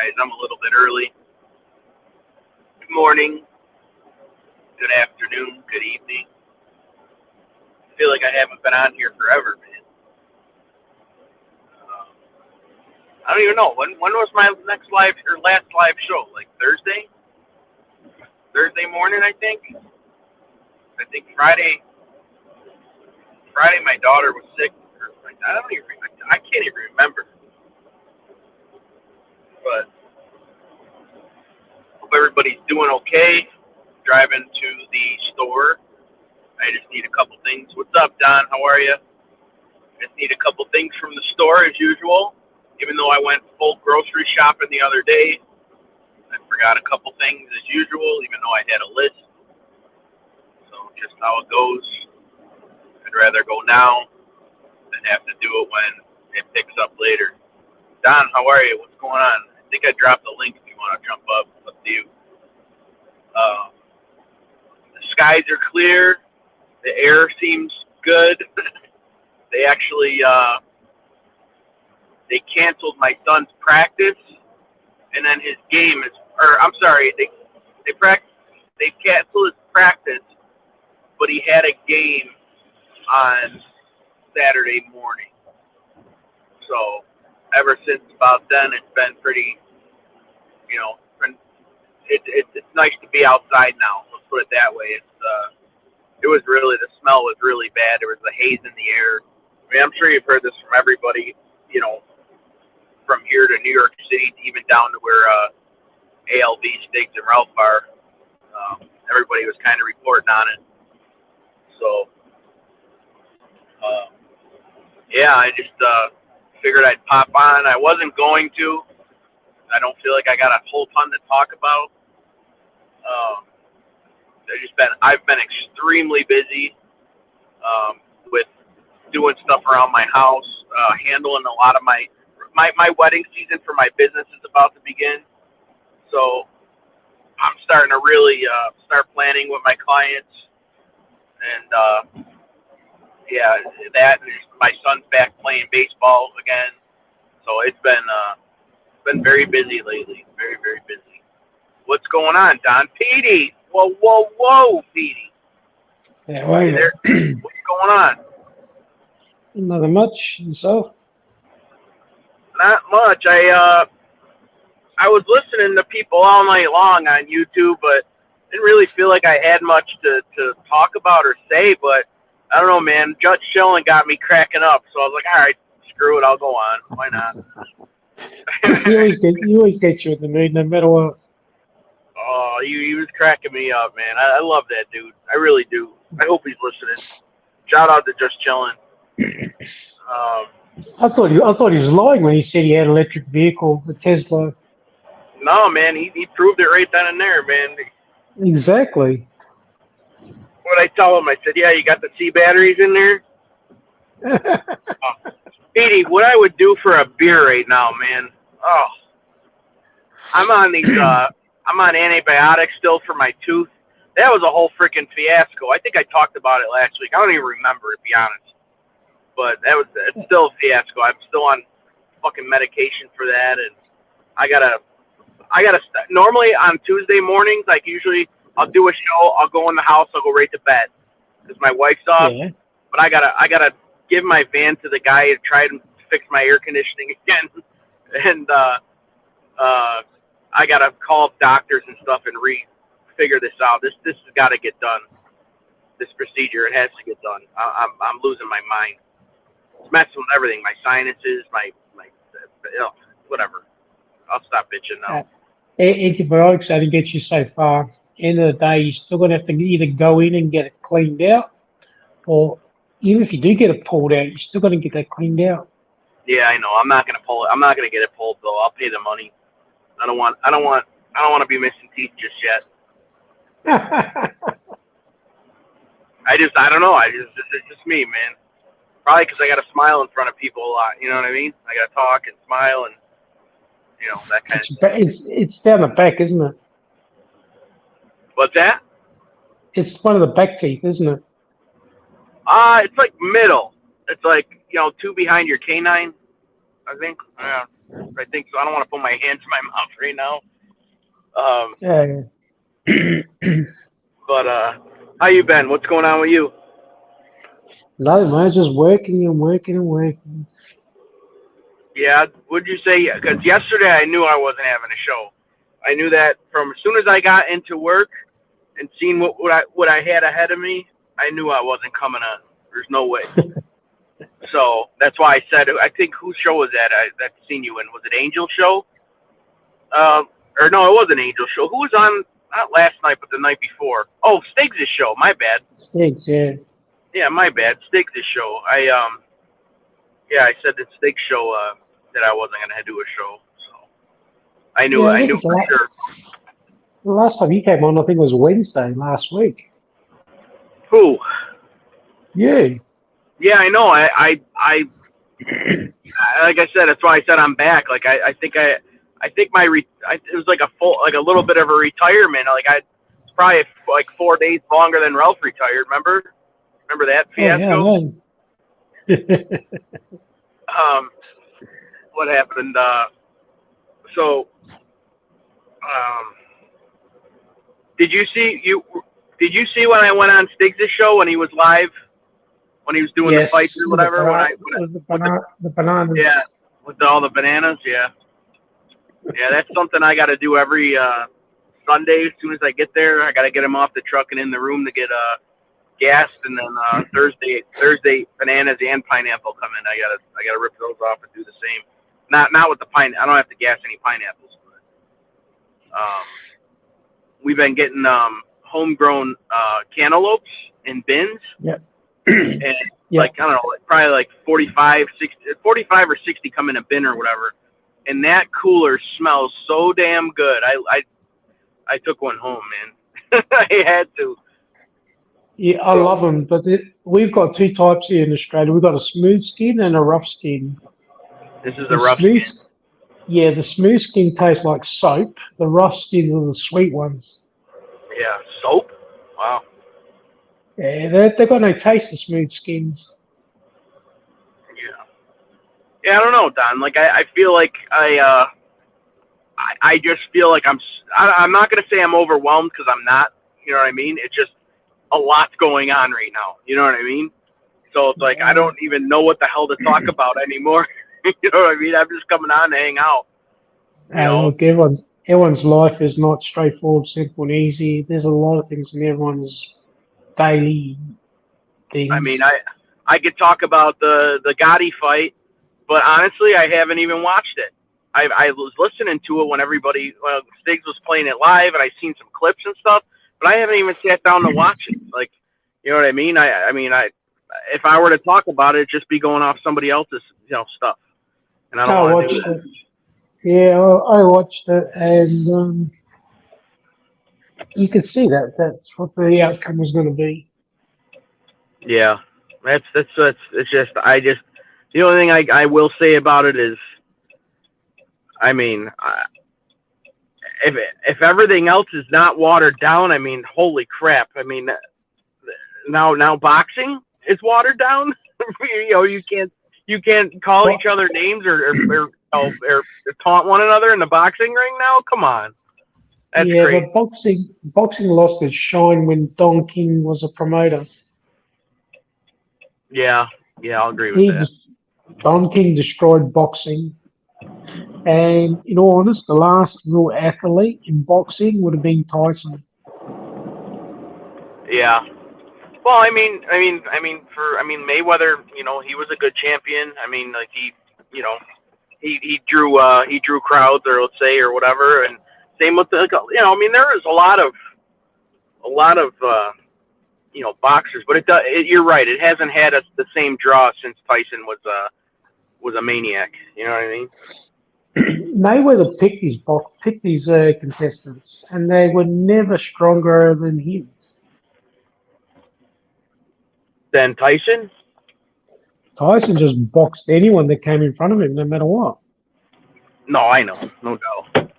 guys. I'm a little bit early. Good morning, good afternoon, good evening. I feel like I haven't been on here forever, man. Uh, I don't even know. When was my next live or last live show? Like Thursday? Thursday morning, I think. I think Friday. Friday, my daughter was sick. I don't even. I can't even remember. But hope everybody's doing okay. Driving to the store. I just need a couple things. What's up, Don? How are you? Just need a couple things from the store as usual. Even though I went full grocery shopping the other day, I forgot a couple things as usual, even though I had a list. So just how it goes. I'd rather go now than have to do it when it picks up later. Don, how are you? What's going on? I think I dropped the link if you want to jump up. Up to you. The skies are clear. The air seems good. They actually they canceled my son's practice, and then his game is. Or I'm sorry, they canceled his practice, but he had a game on Saturday morning. So ever since about then, it's been pretty, you know, it's nice to be outside now. Let's put it that way. It was really, the smell was really bad. There was the haze in the air. I mean, I'm sure you've heard this from everybody, you know, from here to New York City, even down to where ALV Steaks and Ralph are. Everybody was kind of reporting on it. So, yeah, I just figured I'd pop on. I wasn't going to. I don't feel like I got a whole ton to talk about. I've been extremely busy with doing stuff around my house, handling a lot of my wedding season for my business is about to begin. So I'm starting to really start planning with my clients, and yeah, that and my son's back playing baseball again. So it's been very busy lately, very very busy. What's going on, Don? Petey, whoa, Petey. Yeah, wait Hey there. What's going on? Nothing much. And so, Not much. I was listening to people all night long on YouTube, but didn't really feel like I had much to talk about or say. But I don't know, man. Just chilling got me cracking up. So I was like, all right, screw it. I'll go on. Why not? you always get you in the mood, no matter what. Oh, he was cracking me up, man. I love that dude. I really do. I hope he's listening. Shout out to Just Chilling. I thought he was lying when he said he had an electric vehicle, a Tesla. No, man, he proved it right then and there, man. Exactly. What I tell him, I said, yeah, you got the C batteries in there? Petey, what I would do for a beer right now, man. Oh, I'm on these. I'm on antibiotics still for my tooth. That was a whole freaking fiasco. I think I talked about it last week. I don't even remember, to be honest. But it's still a fiasco. I'm still on fucking medication for that, and I gotta. Normally on Tuesday mornings, like usually, I'll do a show. I'll go in the house. I'll go right to bed because my wife's off. Yeah. But I gotta give my van to the guy who tried to fix my air conditioning again, and I gotta call doctors and stuff and figure this out. This has got to get done. This procedure, it has to get done. I'm losing my mind. It's messing with everything. My sinuses, my whatever. I'll stop bitching now. Antibiotics only get you so far. End of the day, you're still going to have to either go in and get it cleaned out, or even if you do get it pulled out, you're still going to get that cleaned out. Yeah, I know. I'm not gonna pull it. I'm not gonna get it pulled though. I'll pay the money. I don't want to be missing teeth just yet. I don't know. It's just me, man. Probably because I got to smile in front of people a lot. You know what I mean? I got to talk and smile and, you know, that kind of thing. It's down the back, isn't it? What's that? It's one of the back teeth, isn't it? It's like middle. It's like, you know, two behind your canine. I think. Yeah, I think so. I don't want to put my hands in my mouth right now. Um, Yeah. but how you been? What's going on with you? No, mate, just working and working and working. Yeah, would you say? Because yesterday I knew I wasn't having a show. I knew that from as soon as I got into work and seen what I had ahead of me. I knew I wasn't coming on. There's no way. So that's why I said. I think whose show was that? That seen you in. Was it Angel show? Or no, it wasn't Angel show. Who was on? Not last night, but the night before. Oh, Stiggs' show. My bad. Sticks, yeah. Yeah, my bad. Stiggs' show. Yeah, I said that Stiggs' show that I wasn't gonna do a show. So I knew. Yeah, I I think knew for sure. the last time you came on, I think it was Wednesday last week. Who? Yeah. Yeah, I know. Like I said, that's why I said I'm back. Like I think it was like a little bit of a retirement. Like it's probably like 4 days longer than Ralph retired. Remember that Oh, yeah, I fiasco? know. Um, what happened? So, um, did you see you? Did you see when I went on Stiggs' show when he was live, when he was doing the fights Yes, or whatever? with With the the bananas. yeah, with all the bananas, yeah. Yeah, that's something I got to do every Sunday. As soon as I get there, I got to get him off the truck and in the room to get gassed, and then Thursday bananas and pineapple come in. I gotta rip those off and do the same. Not with the pine. I don't have to gas any pineapples. But, we've been getting homegrown cantaloupes in bins, Yep. and Yep. I don't know, probably like 45 or 60 come in a bin or whatever. And that cooler smells so damn good. I took one home, man. I had to. Yeah, I So love them, but we've got two types here in Australia. We've got a smooth skin and a rough skin. this is a The rough smooth, skin. yeah, the smooth skin tastes like soap. The rough skins are the sweet ones. Yeah, soap. Wow. Yeah, they've got no taste, the smooth skins. Yeah. Yeah, I don't know, Don. Like I feel like I just feel like I'm not gonna say I'm overwhelmed because I'm not. You know what I mean? It's just a lot's going on right now. You know what I mean? So it's like I Yeah. don't even know what the hell to talk about anymore. You know what I mean? I'm just coming on to hang out. You know? Look, everyone's life is not straightforward, simple, and easy. There's a lot of things in everyone's daily I mean, things. I could talk about the Gotti fight, but honestly, I haven't even watched it. I was listening to it when Stiggs was playing it live, and I seen some clips and stuff, but I haven't even sat down to watch it. Like, you know what I mean? I mean, if I were to talk about it, it'd just be going off somebody else's stuff, and I don't I want to do watched that. it. Yeah, I watched it, and you could see that's what the outcome was going to be. Yeah, that's it's just the only thing I will say about it is, I mean, if everything else is not watered down, I mean, holy crap! I mean, now boxing is watered down. You can't call But each other names or taunt one another in the boxing ring now. Come on, that's yeah, crazy. but boxing lost its shine when Don King was a promoter. Yeah, yeah, I'll agree with He that. just Don King destroyed boxing, and in all honesty, the last real athlete in boxing would have been Tyson. Yeah. Well, Mayweather. He was a good champion. I mean, like you know, he drew crowds, or let's say, or whatever. And same with there is a lot of boxers, but you're right. It hasn't had the same draw since Tyson was a maniac. You know what I mean? Mayweather picked his contestants, and they were never stronger than him. Then Tyson. Tyson just boxed anyone that came in front of him, no matter what. No, I know, no doubt.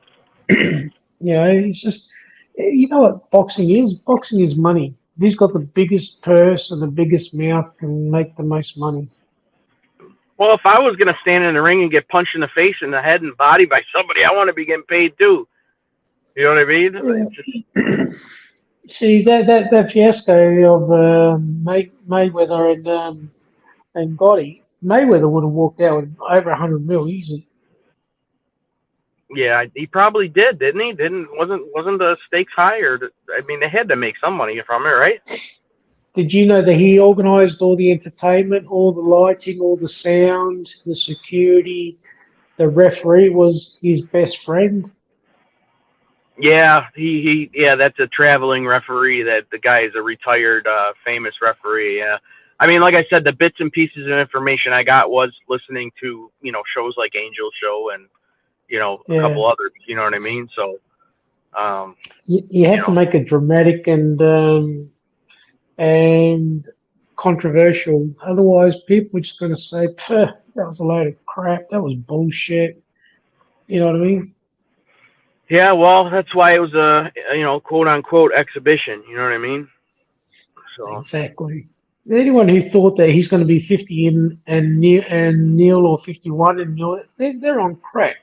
It's just, you know what boxing is? Boxing is money. Who's got the biggest purse and the biggest mouth can make the most money. Well, if I was going to stand in the ring and get punched in the face and the head and body by somebody, I want to be getting paid too. You know what I mean? It's just, Yeah. See that fiasco of Mayweather and Gotti, Mayweather would have walked out with over 100 mil easy. yeah, he probably did, didn't he? Wasn't the stakes high? I mean, they had to make some money from it, right? Did you know that he organised all the entertainment, all the lighting, all the sound, the security? The referee was his best friend. Yeah, yeah, that's a traveling referee. That the guy is a retired, famous referee. Yeah, I mean, like I said, the bits and pieces of information I got was listening to shows like Angel Show and a Yeah, couple others. You know what I mean? So, um, you you have to know, make it dramatic and controversial. Otherwise, people are just going to say, "Pff, that was a load of crap. That was bullshit." You know what I mean? yeah. Well, that's why it was a quote unquote exhibition. You know what I mean? So Exactly. Anyone who thought that he's going to be 50 and Neil or 51 and Neil, they're on crack.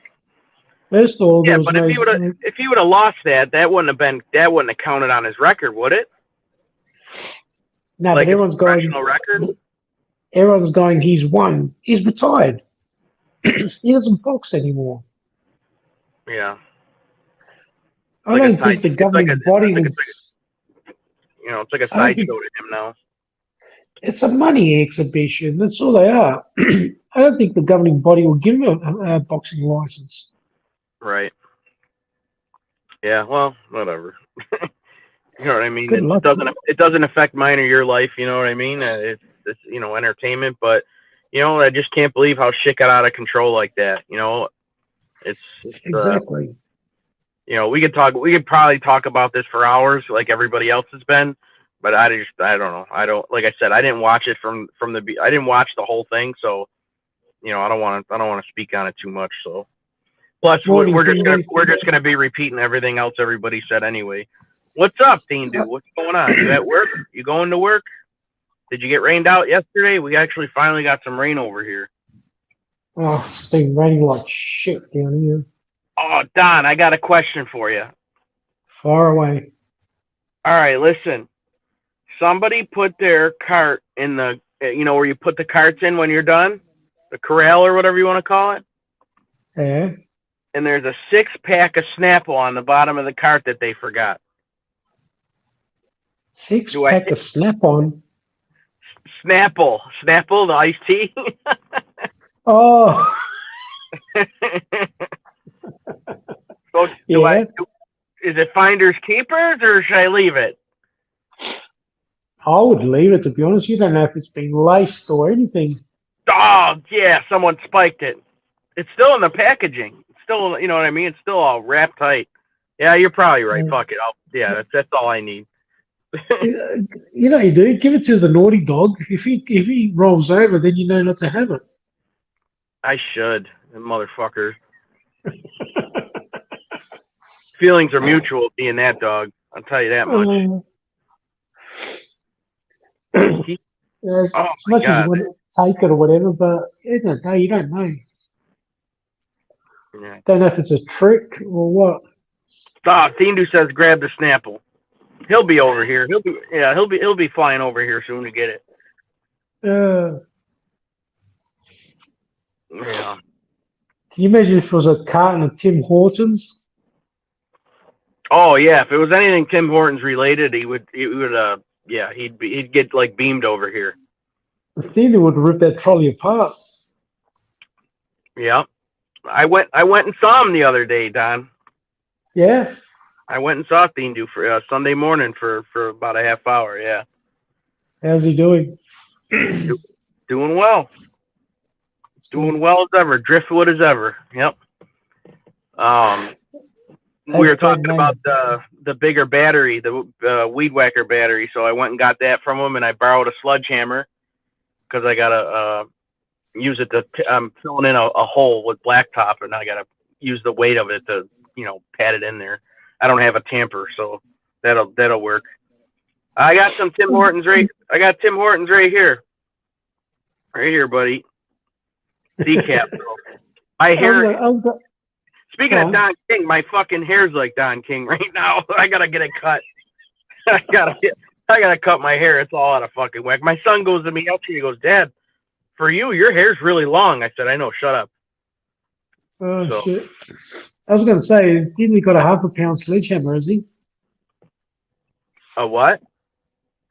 First of all, there yeah, was but no, if he would have lost that wouldn't have counted on his record, would it? no, but Like his professional record? everyone's going, he's won. He's retired. He doesn't box anymore. Yeah. It's I like a don't side. think the governing body was, It's like a I don't think sideshow to him now. it's a money exhibition. That's all they are. I don't think the governing body will give him a boxing license. Right. Yeah. Well, whatever. You know what I mean? Good luck. It doesn't affect mine or your life. You know what I mean? It's entertainment, but I just can't believe how shit got out of control like that. It's Exactly. we could probably talk about this for hours like everybody else has been, but I don't know. Like I said, I didn't watch it I didn't watch the whole thing, so I don't want to speak on it too much. So plus Morning thing, we're just gonna be repeating everything else everybody said anyway. What's up, Dean Dude? What's going on? You at work? You going to work? Did you get rained out yesterday? We actually finally got some rain over here. Oh, it's been raining like shit down here. Oh, Don, I got a question for you. Far away. All right, listen. Somebody put their cart in the, where you put the carts in when you're done, the corral or whatever you want to call it. Yeah. And there's a 6-pack of Snapple on the bottom of the cart that they forgot. Six pack of Snap On. Snapple, the iced tea. Oh. So Yeah. Is it finders keepers or should I leave it? I would leave it, to be honest. You don't know if it's been laced or anything. Oh, yeah, someone spiked it. It's still in the packaging. It's still, you know what I mean? It's still all wrapped tight. Yeah, you're probably right. Fuck it. That's all I need. You know, you do. Give it to the naughty dog. If he rolls over, then you know not to have it. I should, motherfucker. Feelings are mutual being that dog. I'll tell you that much. As much as you want to take it or whatever, but at the end of the day, you don't know. Yeah. Don't know if it's a trick or what. Stop. Tindu says grab the Snapple. He'll be over here. He'll be flying over here soon to get it. Yeah. Can you imagine if it was a carton of Tim Hortons? Oh yeah, if it was anything Tim Hortons related, he'd get like beamed over here. The thing would rip that trolley apart. Yeah, I went and saw him the other day, Don. Yeah. I went and saw Tindu for Sunday morning for about a half hour. Yeah. How's he doing? Doing well. Doing well as ever. Driftwood as ever. Yep. We were talking about the bigger battery, the Weed Whacker battery. So I went and got that from him, and I borrowed a sledgehammer because I gotta use it to. I'm filling in a hole with blacktop, and I gotta use the weight of it to pat it in there. I don't have a tamper, so that'll work. I got some Tim Hortons right. I got Tim Hortons right here, buddy. Decap. My I was hair. gonna, I was gonna, Speaking go of on. Don King, my fucking hair's like Don King right now. I gotta get it cut. I gotta cut my hair. It's all out of fucking whack. My son goes to me yesterday. He goes, Dad, for you, your hair's really long. I said, I know. Shut up. Oh So shit! I was going to say, didn't he got a half-a-pound sledgehammer? Is he a what?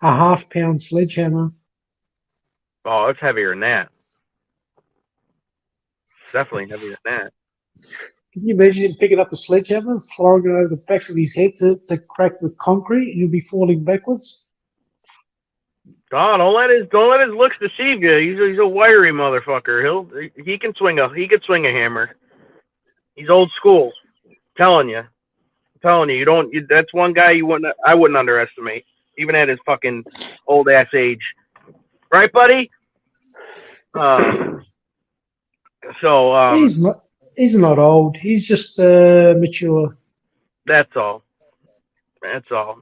a half-pound sledgehammer? Oh, it's heavier than that. Definitely heavier than that. Can you imagine him picking up a sledgehammer, throwing it over the back of his head to crack the concrete, and he'll be falling backwards? God, don't let his looks deceive you. He's a wiry motherfucker. He can swing a hammer. He's old school. Telling you. That's one guy I wouldn't underestimate, even at his fucking old ass age. Right, buddy? So He's not. He's not old. He's just mature. that's all. That's all.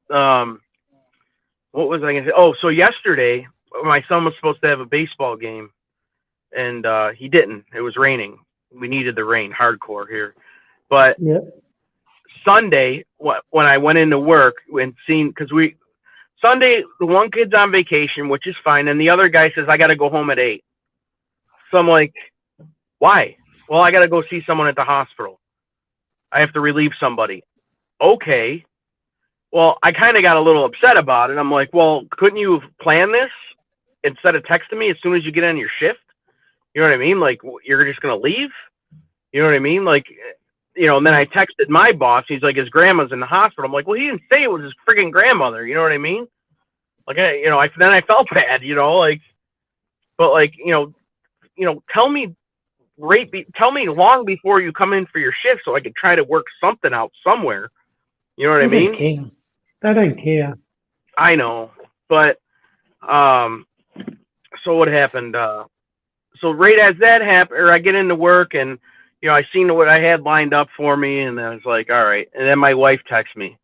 What was I gonna say? Oh, so yesterday my son was supposed to have a baseball game, and he didn't. It was raining. We needed the rain, hardcore here. But Yeah. Sunday, when I went into work and seen, because Sunday the one kid's on vacation, which is fine, and the other guy says I got to go home at 8. So I'm like, why? Well, I got to go see someone at the hospital. I have to relieve somebody. Okay. Well, I kind of got a little upset about it. I'm like, well, couldn't you plan this instead of texting me as soon as you get on your shift? You know what I mean? Like, you're just going to leave? You know what I mean? Like, and then I texted my boss. He's like, his grandma's in the hospital. I'm like, well, he didn't say it was his freaking grandmother. You know what I mean? Like, then I felt bad, but like, tell me tell me long before you come in for your shift so I could try to work something out somewhere. You know what I They don't mean? care. They don't care. I know, but so what happened? So right as that happened, or I get into work and I seen what I had lined up for me, and I was like, all right. And then my wife texts me,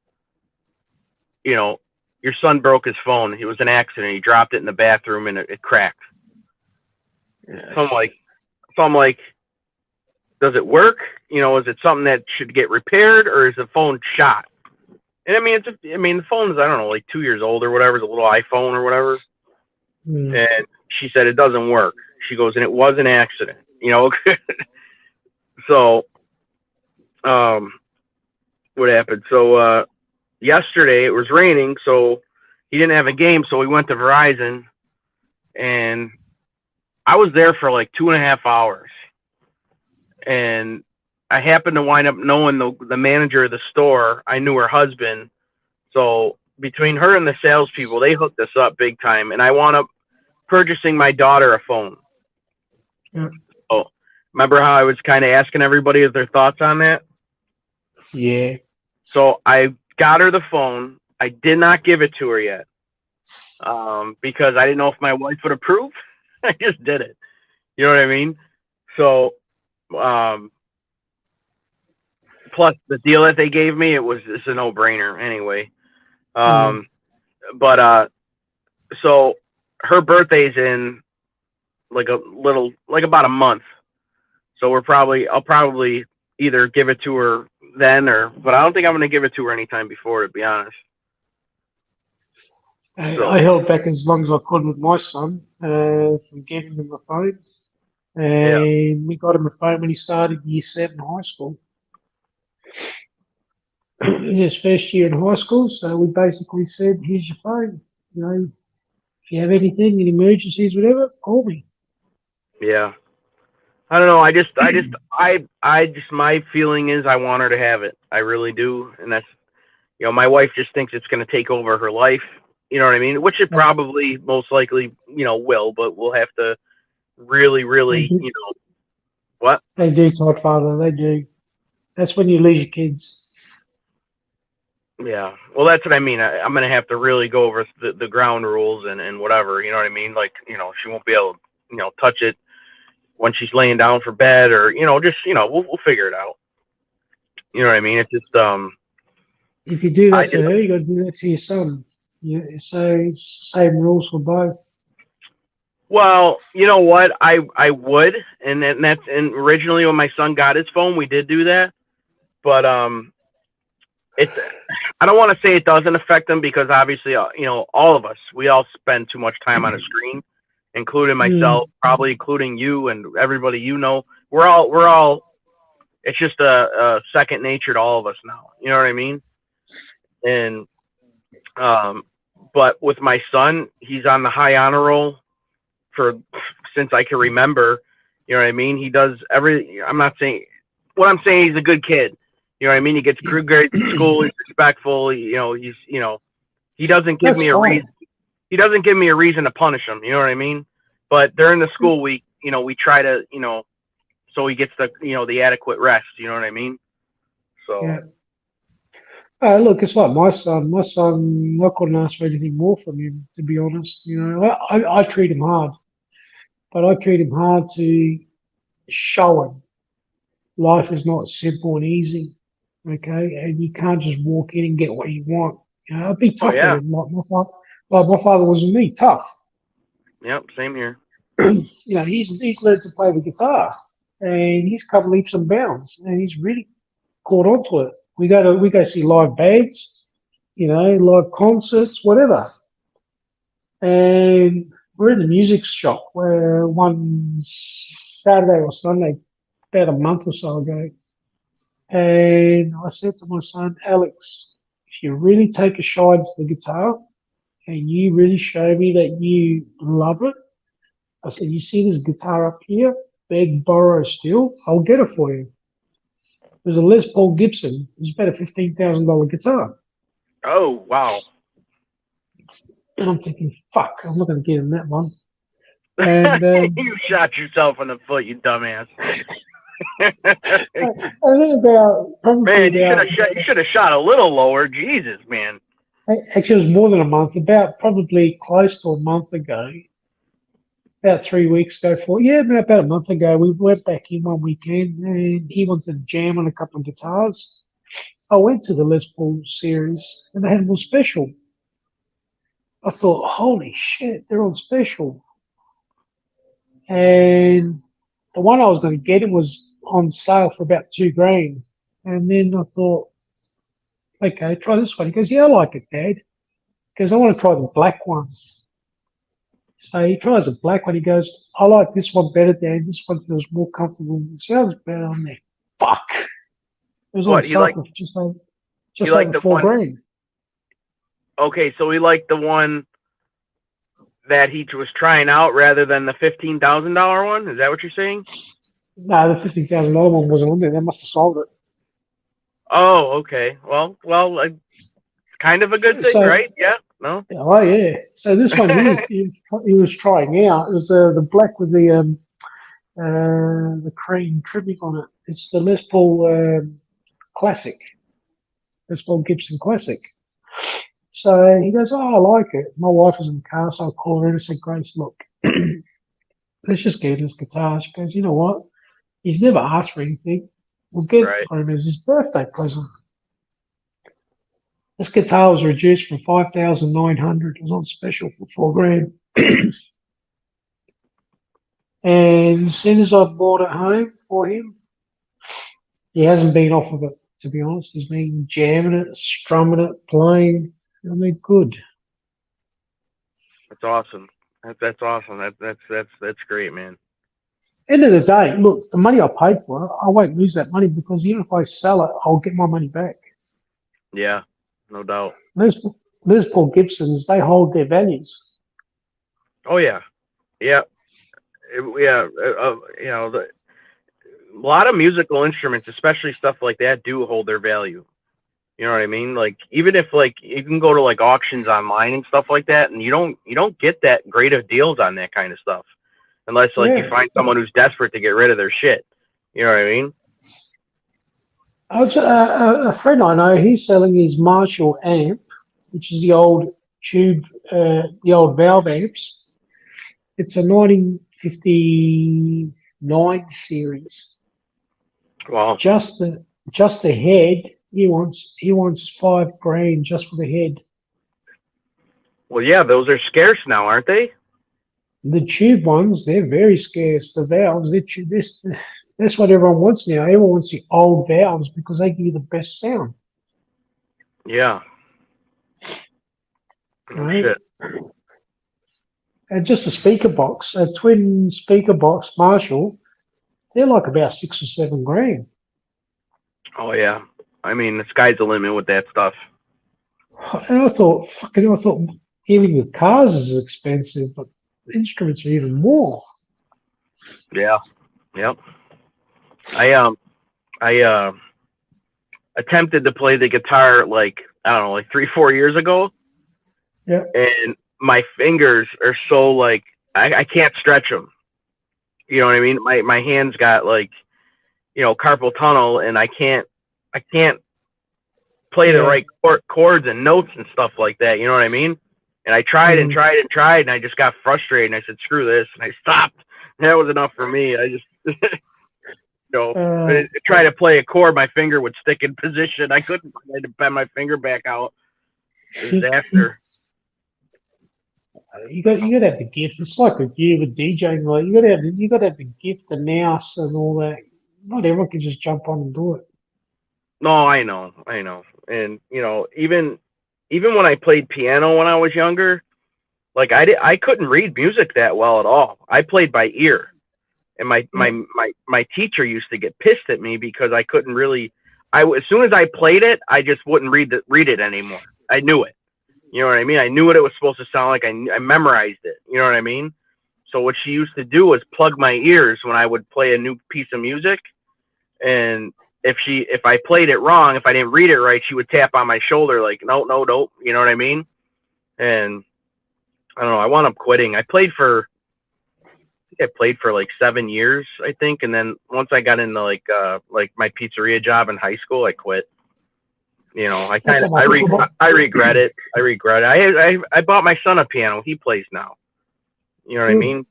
your son broke his phone. It was an accident. He dropped it in the bathroom and it cracked. So I'm like, does it work? Is it something that should get repaired, or is the phone shot? And I mean, the phone's, I don't know, like 2 years old or whatever. It's a little iPhone or whatever. Mm. And she said it doesn't work. She goes, and it was an accident. So, what happened? So, yesterday it was raining, so he didn't have a game. So we went to Verizon, and I was there for like 2.5 hours. And I happened to wind up knowing the manager of the store. I knew her husband. So between her and the salespeople, they hooked us up big time. And I wound up purchasing my daughter a phone. Yeah. Oh, remember how I was kind of asking everybody their thoughts on that? Yeah. So I got her the phone. I did not give it to her yet because I didn't know if my wife would approve. I just did it. You know what I mean? So plus the deal that they gave me, it's a no-brainer anyway. But so her birthday's in about a month. So I'll probably either give it to her then but I don't think I'm going to give it to her anytime before, to be honest. I held back as long as I could with my son from getting him a phone. And we got him a phone when he started year 7 high school. It was his first year in high school, so we basically said, here's your phone. If you have anything, any emergencies, whatever, call me. Yeah. I don't know. My feeling is I want her to have it. I really do. And that's, my wife just thinks it's going to take over her life. You know what I mean? Which it probably most likely, will, but we'll have to really, really, what? They do, Todd Father, they do. That's when you lose your kids. Yeah. Well, that's what I mean. I'm going to have to really go over the ground rules and whatever, you know what I mean? Like, she won't be able to, touch it when she's laying down for bed or, just, we'll figure it out. You know what I mean? It's just, if you do that to her, you got to do that to your son. So it's same rules for both. Well, you know what? I would, and originally when my son got his phone, we did do that. But it's I don't want to say it doesn't affect them because obviously, all of us, we all spend too much time on a screen, including myself, Mm, probably including you and everybody you know. We're all. It's just a second nature to all of us now. You know what I mean? And um, but with my son, he's on the high honor roll for since I can remember. You know what I mean? He does every. I'm not saying what I'm saying. He's a good kid. You know what I mean? He gets good grades in school. He's respectful. He doesn't give that's me a fine. reason. He doesn't give me a reason to punish him. You know what I mean? But during the school week, we try to, so he gets the adequate rest. You know what I mean? So Yeah. Look, it's like my son. My son, I couldn't ask for anything more from him, to be honest. I treat him hard, but I treat him hard to show him life is not simple and easy. Okay, and you can't just walk in and get what you want. I'd be oh tough with yeah, him, like my father was with me, tough. yep, same here. He's learned to play the guitar, and he's come leaps and bounds, and he's really caught on to it. We go see live bands, live concerts, whatever. And we're in the music shop where one Saturday or Sunday, about a month or so ago, and I said to my son, Alex, if you really take a shine to the guitar and you really show me that you love it, I said, you see this guitar up here? Beg, borrow, steal? I'll get it for you. There's a Les Paul Gibson. It's about a $15,000 guitar. Oh wow. And I'm thinking, fuck, I'm not going to get him that one. And You shot yourself in the foot, you dumbass. and then probably Man, you should about, have shot a little lower. Jesus, man. actually, it was more than a month, about probably close to a month ago, about 3 weeks ago, about a month ago, we went back in one weekend and he wanted to jam on a couple of guitars. I went to the Les Paul series and they had them on special. I thought, holy shit, they're on special. And the one I was going to get him was on sale for about $2,000. And then I thought, okay, try this one. He goes, yeah, I like it, Dad. Because I want to try the black one. So he tries the black one. He goes, I like this one better, Dad. This one feels more comfortable. It sounds better on there. Fuck. It was on What he sale like? for He just liked over the four one. grand. Okay, so he liked the one that he was trying out rather than the $15,000 one. Is that what you're saying? No, the $50,000 one wasn't on there. They must have sold Oh, okay. Well, kind of a good it. thing, So, right? Yeah. No. oh yeah. So this one he was trying out. It was the black with the cream trimming on it. It's the Les Paul Classic, Les Paul Gibson Classic. So he goes, oh, I like it. My wife was in the car, so I called her and I said, Grace, look, let's just get him this guitar. She goes, you know what? He's never asked for anything. We'll get it Right. for him as his birthday present. This guitar was reduced from 5,900. It was on special for $4,000. And as soon as I bought it home for him, he hasn't been off of it, to be honest. He's been jamming it, strumming it, playing. I mean, good. That's awesome. That's awesome. That's great, man. End of the day, look, the money I paid for it, I won't lose that money because even if I sell it, I'll get my money back. Yeah, no doubt. Les, Les Paul Gibsons, they hold their values. Oh yeah, yeah, yeah. A lot of musical instruments, especially stuff like that, do hold their value. You know what I mean? Like even if like you can go to like auctions online and stuff like that, and you don't get that great of deals on that kind of stuff unless like you Yeah. find someone who's desperate to get rid of their shit. You know what I mean? A friend I know, he's selling his Marshall amp, which is the old tube, the old valve amps. It's a 1959 series. Well, Just the head. He wants $5,000 just for the head. well, yeah, those are scarce now, aren't they? The tube ones, they're very scarce. The valves, that's what everyone wants now. Everyone wants the old valves because they give you the best sound. Yeah. Oh, Right? shit. And just a speaker box, a twin speaker box, Marshall, they're like about 6 or 7 grand. Oh, yeah. I mean, the sky's the limit with that stuff. And I thought dealing with cars is expensive, but instruments are even more. Yeah. Yep. I attempted to play the guitar like, I don't know, like 3-4 years ago, Yeah. and my fingers are so like I can't stretch them. You know what I mean? My hands got like, carpal tunnel, and I can't play the Yeah. right chords and notes and stuff like that. You know what I mean? And I tried and tried and tried, and I just got frustrated, and I said, "Screw this," and I stopped. And that was enough for me. I just, try to play a chord, my finger would stick in position. I couldn't. I had to bend my finger back out. Disaster. You got to have the gift. It's like with you with DJing. Like you got to have the gift, the nous, and all that. Not everyone can just jump on and do it. No, I know, and even when I played piano when I was younger, like I couldn't read music that well at all. I played by ear, and my teacher used to get pissed at me because I couldn't really. As soon as I played it, I just wouldn't read it anymore. I knew it. You know what I mean? I knew what it was supposed to sound like. I memorized it. You know what I mean? So what she used to do was plug my ears when I would play a new piece of music, and if I played it wrong, if I didn't read it right, she would tap on my shoulder like, no, no, no. You know what I mean? And I don't know. I wound up quitting. I played for like 7 years, I think, and then once I got into like my pizzeria job in high school, I quit. I regret it. I bought my son a piano. He plays now. You know what I mean?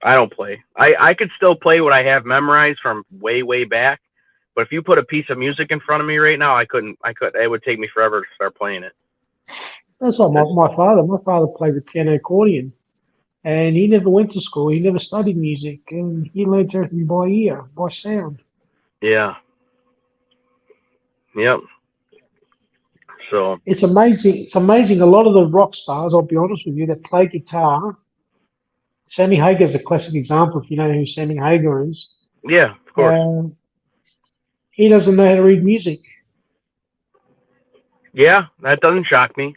I don't play. I could still play what I have memorized from way, way back. But if you put a piece of music in front of me right now, I couldn't. It would take me forever to start playing it. That's like my father. My father played the piano accordion, and he never went to school. He never studied music, and he learned everything by ear, by sound. Yeah. Yep. So it's amazing. It's amazing. A lot of the rock stars, I'll be honest with you, that play guitar. Sammy Hagar is a classic example. If you know who Sammy Hagar is, yeah, of course. He doesn't know how to read music. Yeah, that doesn't shock me.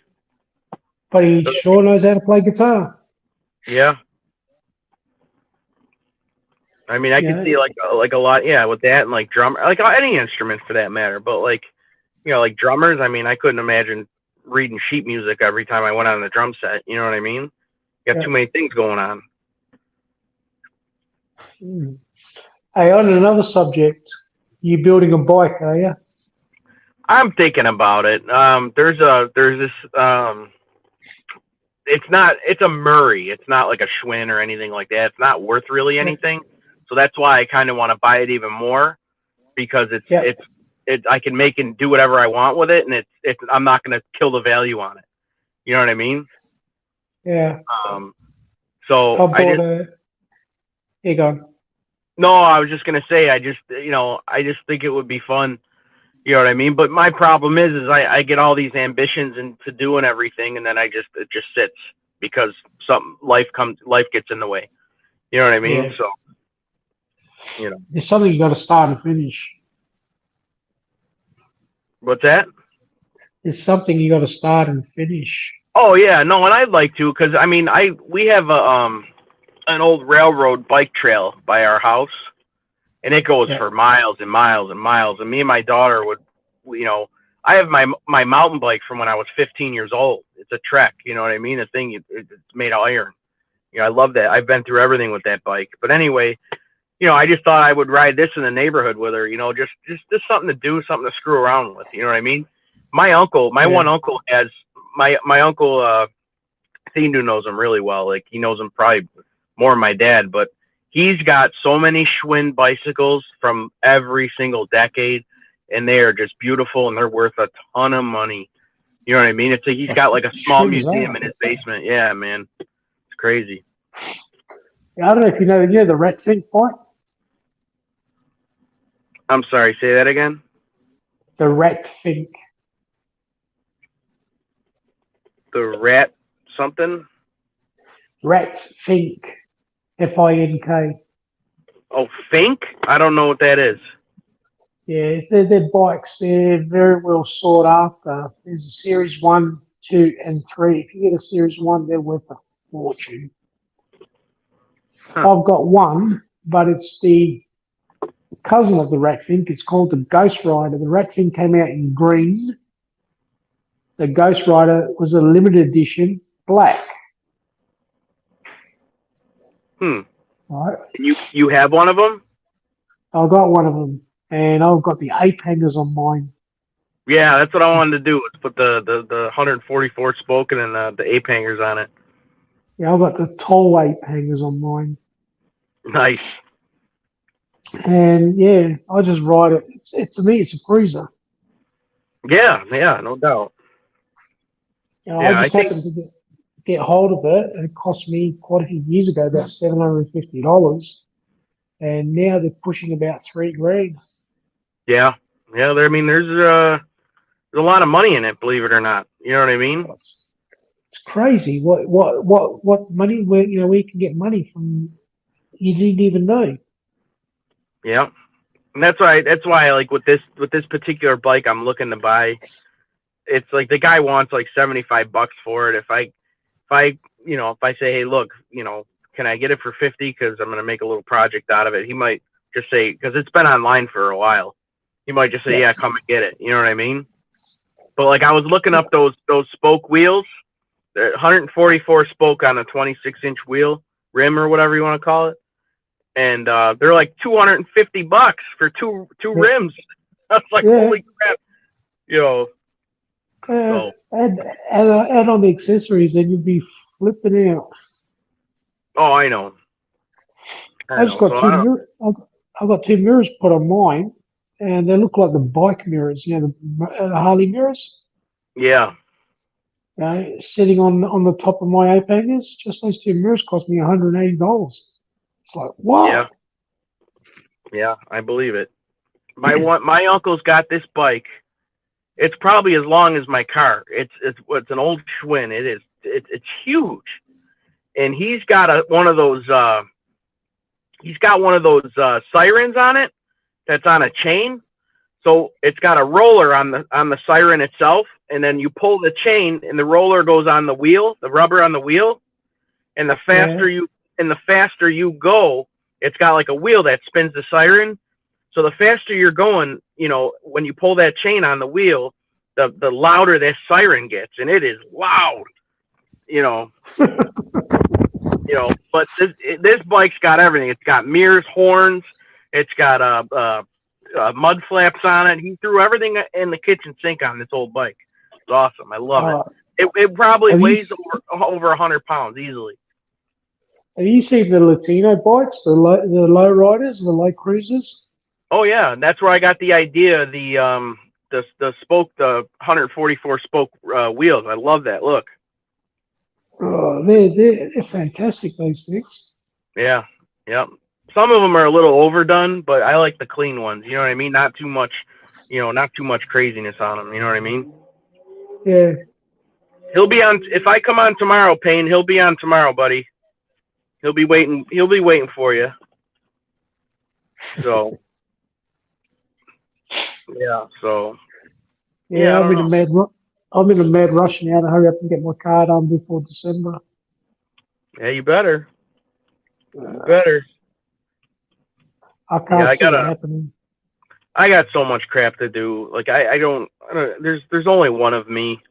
But he sure knows how to play guitar. Yeah. I mean, I can see like a lot, with that, and like drum, like any instrument for that matter. But like, like drummers, I mean, I couldn't imagine reading sheet music every time I went on the drum set. You know what I mean? You got too many things going on. Hey, on another subject, you building a bike, are you? I'm thinking about it. There's this. It's a Murray. It's not like a Schwinn or anything like that. It's not worth really anything. So that's why I kind of want to buy it even more, because I can make and do whatever I want with it, and I'm not going to kill the value on it. You know what I mean? Yeah. So here you go. No, I was just going to say, I just think it would be fun. You know what I mean? But my problem is I get all these ambitions into doing everything, and then it just sits because life gets in the way. You know what I mean? Yeah. So, It's something you got to start and finish. What's that? It's something you got to start and finish. Oh yeah, no, and I'd like to, because I mean, we have an old railroad bike trail by our house, and it goes for miles and miles and miles. And me and my daughter would, I have my mountain bike from when I was 15 years old. It's a Trek, you know what I mean? The thing, it's made of iron. I love that. I've been through everything with that bike. But anyway, I just thought I would ride this in the neighborhood with her. Just something to do, something to screw around with. You know what I mean? My one uncle has my uncle. Thindu knows him really well. Like, he knows him probably more than my dad, but he's got so many Schwinn bicycles from every single decade, and they are just beautiful, and they're worth a ton of money. You know what I mean? He's got like a small museum in his basement. Yeah, man, it's crazy. I don't know if you know the rat fink bike? I'm sorry, say that again. The rat fink. The rat something? Rat fink. Fink. Oh, Fink? I don't know what that is. Yeah, they're bikes. They're very well sought after. There's a Series 1, 2, and 3. If you get a Series 1, they're worth a fortune. Huh. I've got one, but it's the cousin of the Ratfink. It's called the Ghost Rider. The Ratfink came out in green. The Ghost Rider was a limited edition, black. Hmm. Right? You have one of them? I've got one of them, and I've got the ape hangers on mine. Yeah, that's what I wanted to do. Was put the 144 spoke and the ape hangers on it. Yeah, I've got the tall ape hangers on mine. Nice. And yeah, I just ride it. To me, it's a cruiser. Yeah, no doubt. I Yeah, I just think. happened to get hold of it, and it cost me quite a few years ago about $750, and now they're pushing about $3,000. Yeah. I mean, there's a lot of money in it, believe it or not. You know what I mean? It's crazy. What money? Where where you can get money from? You didn't even know. Yeah. And that's why like with this particular bike I'm looking to buy, it's like the guy wants like $75 for it. If I say, hey, look, can I get it for 50? Because I'm gonna make a little project out of it. He might just say, because it's been online for a while. He might just say, Yeah, yeah, come and get it. You know what I mean? But like I was looking up those spoke wheels, the 144 spoke on a 26-inch wheel rim or whatever you want to call it, and they're like $250 for two yeah, rims. I was like, yeah. holy crap, So Add on the accessories, and you'd be flipping out. oh, I know. I just got So I don't. I've got two mirrors put on mine, and they look like the bike mirrors. The Harley mirrors. Yeah, Sitting on the top of my ape hangers. Just those two mirrors cost me $180. It's like yeah, what? I believe it. My uncle's got this bike. It's probably as long as my car. It's an old Schwinn. It's huge, and one of those. He's got one of those sirens on it that's on a chain. So it's got a roller on the siren itself, and then you pull the chain, and the roller goes on the wheel, the rubber on the wheel, and the Yeah, faster you go, it's got like a wheel that spins the siren. So the faster you're going, when you pull that chain on the wheel, the louder that siren gets, and it is loud, you know. But this bike's got everything. It's got mirrors, horns. It's got mud flaps on it. He threw everything in the kitchen sink on this old bike. It's awesome. I love it. uh, It probably have you weighs over 100 pounds easily. have you seen the Latino bikes, the low riders, the low cruisers? Oh yeah, and that's where I got the idea. The spoke, the 144 spoke wheels. I love that look. Oh, they're fantastic. Those things. Yeah, yep. Some of them are a little overdone, but I like the clean ones. You know what I mean? Not too much, not too much craziness on them. You know what I mean? Yeah. He'll be on if I come on tomorrow, Payne. He'll be on tomorrow, buddy. He'll be waiting. He'll be waiting for you. So yeah. So yeah. Yeah, I don't know. I'm in a mad rush now to hurry up and get my car done before December. Yeah, you better. You Uh, better. I Yeah, can't see it happening. I got so much crap to do. Like I don't. There's only one of me.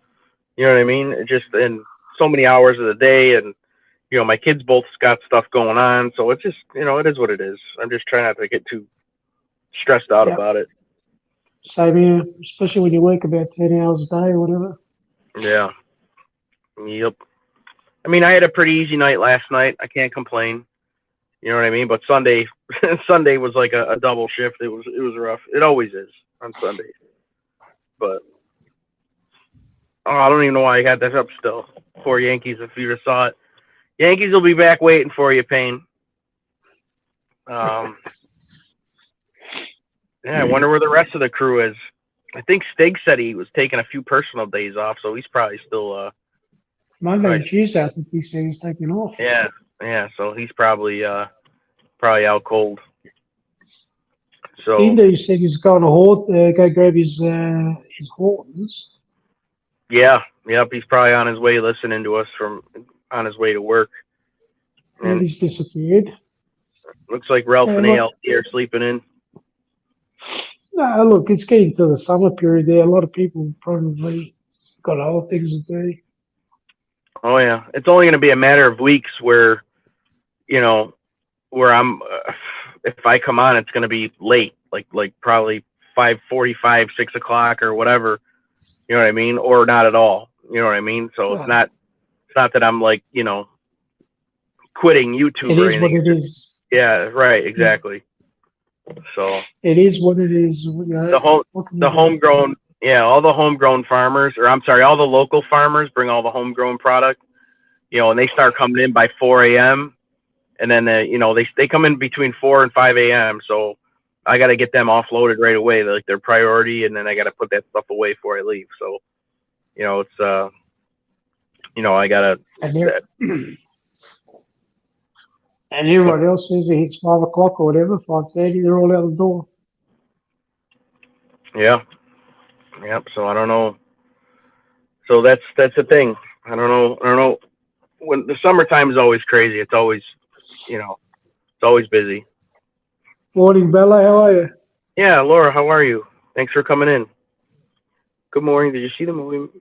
You know what I mean? It just in so many hours of the day, and my kids both got stuff going on, so it's just it is what it is. I'm just trying not to get too stressed out Yeah. about it. Same here, especially when you work about 10 hours a day or whatever. Yeah. Yep. I mean, I had a pretty easy night last night. I can't complain. You know what I mean? But Sunday, Sunday was like a double shift. It was rough. It always is on Sundays. But I don't even know why I got this up still. Poor Yankees, if you just saw it. Yankees will be back waiting for you, Payne. Yeah, I wonder where the rest of the crew is. I think Stig said he was taking a few personal days off, so he's probably still Monday and probably, Tuesday, I think he said he's taking off. yeah, so he's probably out cold. So Indy said he's going to go grab his Hortons. yeah, yep, he's probably on his way listening to us on his way to work. And he's disappeared. Looks like Ralph and look, ALT are sleeping in. No, look, it's getting to the summer period there. A lot of people probably got other things to do. Oh yeah, it's only going to be a matter of weeks where, where I'm. If I come on, it's going to be late, like probably 5:45, 6 o'clock, or whatever. You know what I mean? Or not at all. You know what I mean? So it's not that I'm like quitting YouTube it or is anything. what it is. Yeah, right, exactly. So it is what it is. The homegrown, all the homegrown farmers, or I'm sorry, all the local farmers bring all the homegrown product, and they start coming in by 4 a.m. and then they come in between 4 and 5 a.m. So I got to get them offloaded right away, like their priority, and then I got to put that stuff away before I leave. So it's I gotta. And everyone else says it hits 5 o'clock or whatever, 5:30, they're all out the door. Yeah. Yep. So I don't know. So that's the thing. I don't know. When the summertime is always crazy. It's always, it's always busy. Morning, Bella. How are you? Yeah, Laura. How are you? Thanks for coming in. Good morning. Did you see the movie?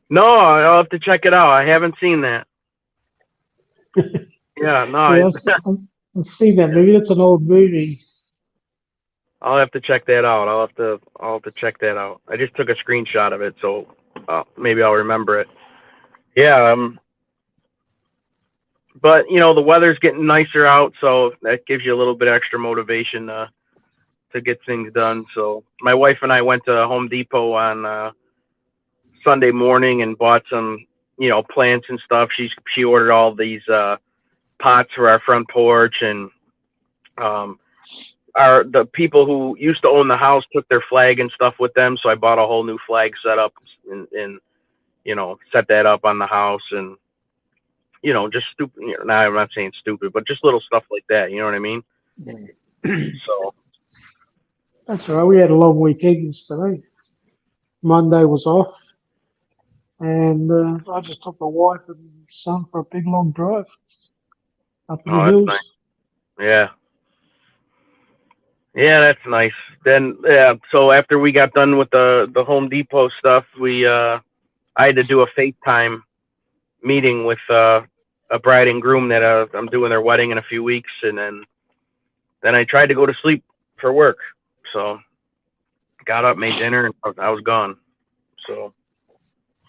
No, I'll have to check it out. I haven't seen that. Yeah, no. Yeah, I've seen that movie. That's an old movie. I'll have to check that out. I'll have to check that out. I just took a screenshot of it, so maybe I'll remember it. Yeah. But the weather's getting nicer out, so that gives you a little bit extra motivation to get things done. So my wife and I went to Home Depot on Sunday morning and bought some plants and stuff. She ordered all these pots for our front porch, and the people who used to own the house took their flag and stuff with them, so I bought a whole new flag setup and set that up on the house, and just stupid. Now I'm not saying stupid, but just little stuff like that. You know what I mean? So that's all right. We had a long weekend yesterday. Monday was off, and I just took my wife and son for a big long drive up in the hills. Nice. Yeah. Yeah, that's nice. Then, so after we got done with the Home Depot stuff, I had to do a FaceTime meeting with a bride and groom that I'm doing their wedding in a few weeks, and then I tried to go to sleep for work. So got up, made dinner, and I was gone. So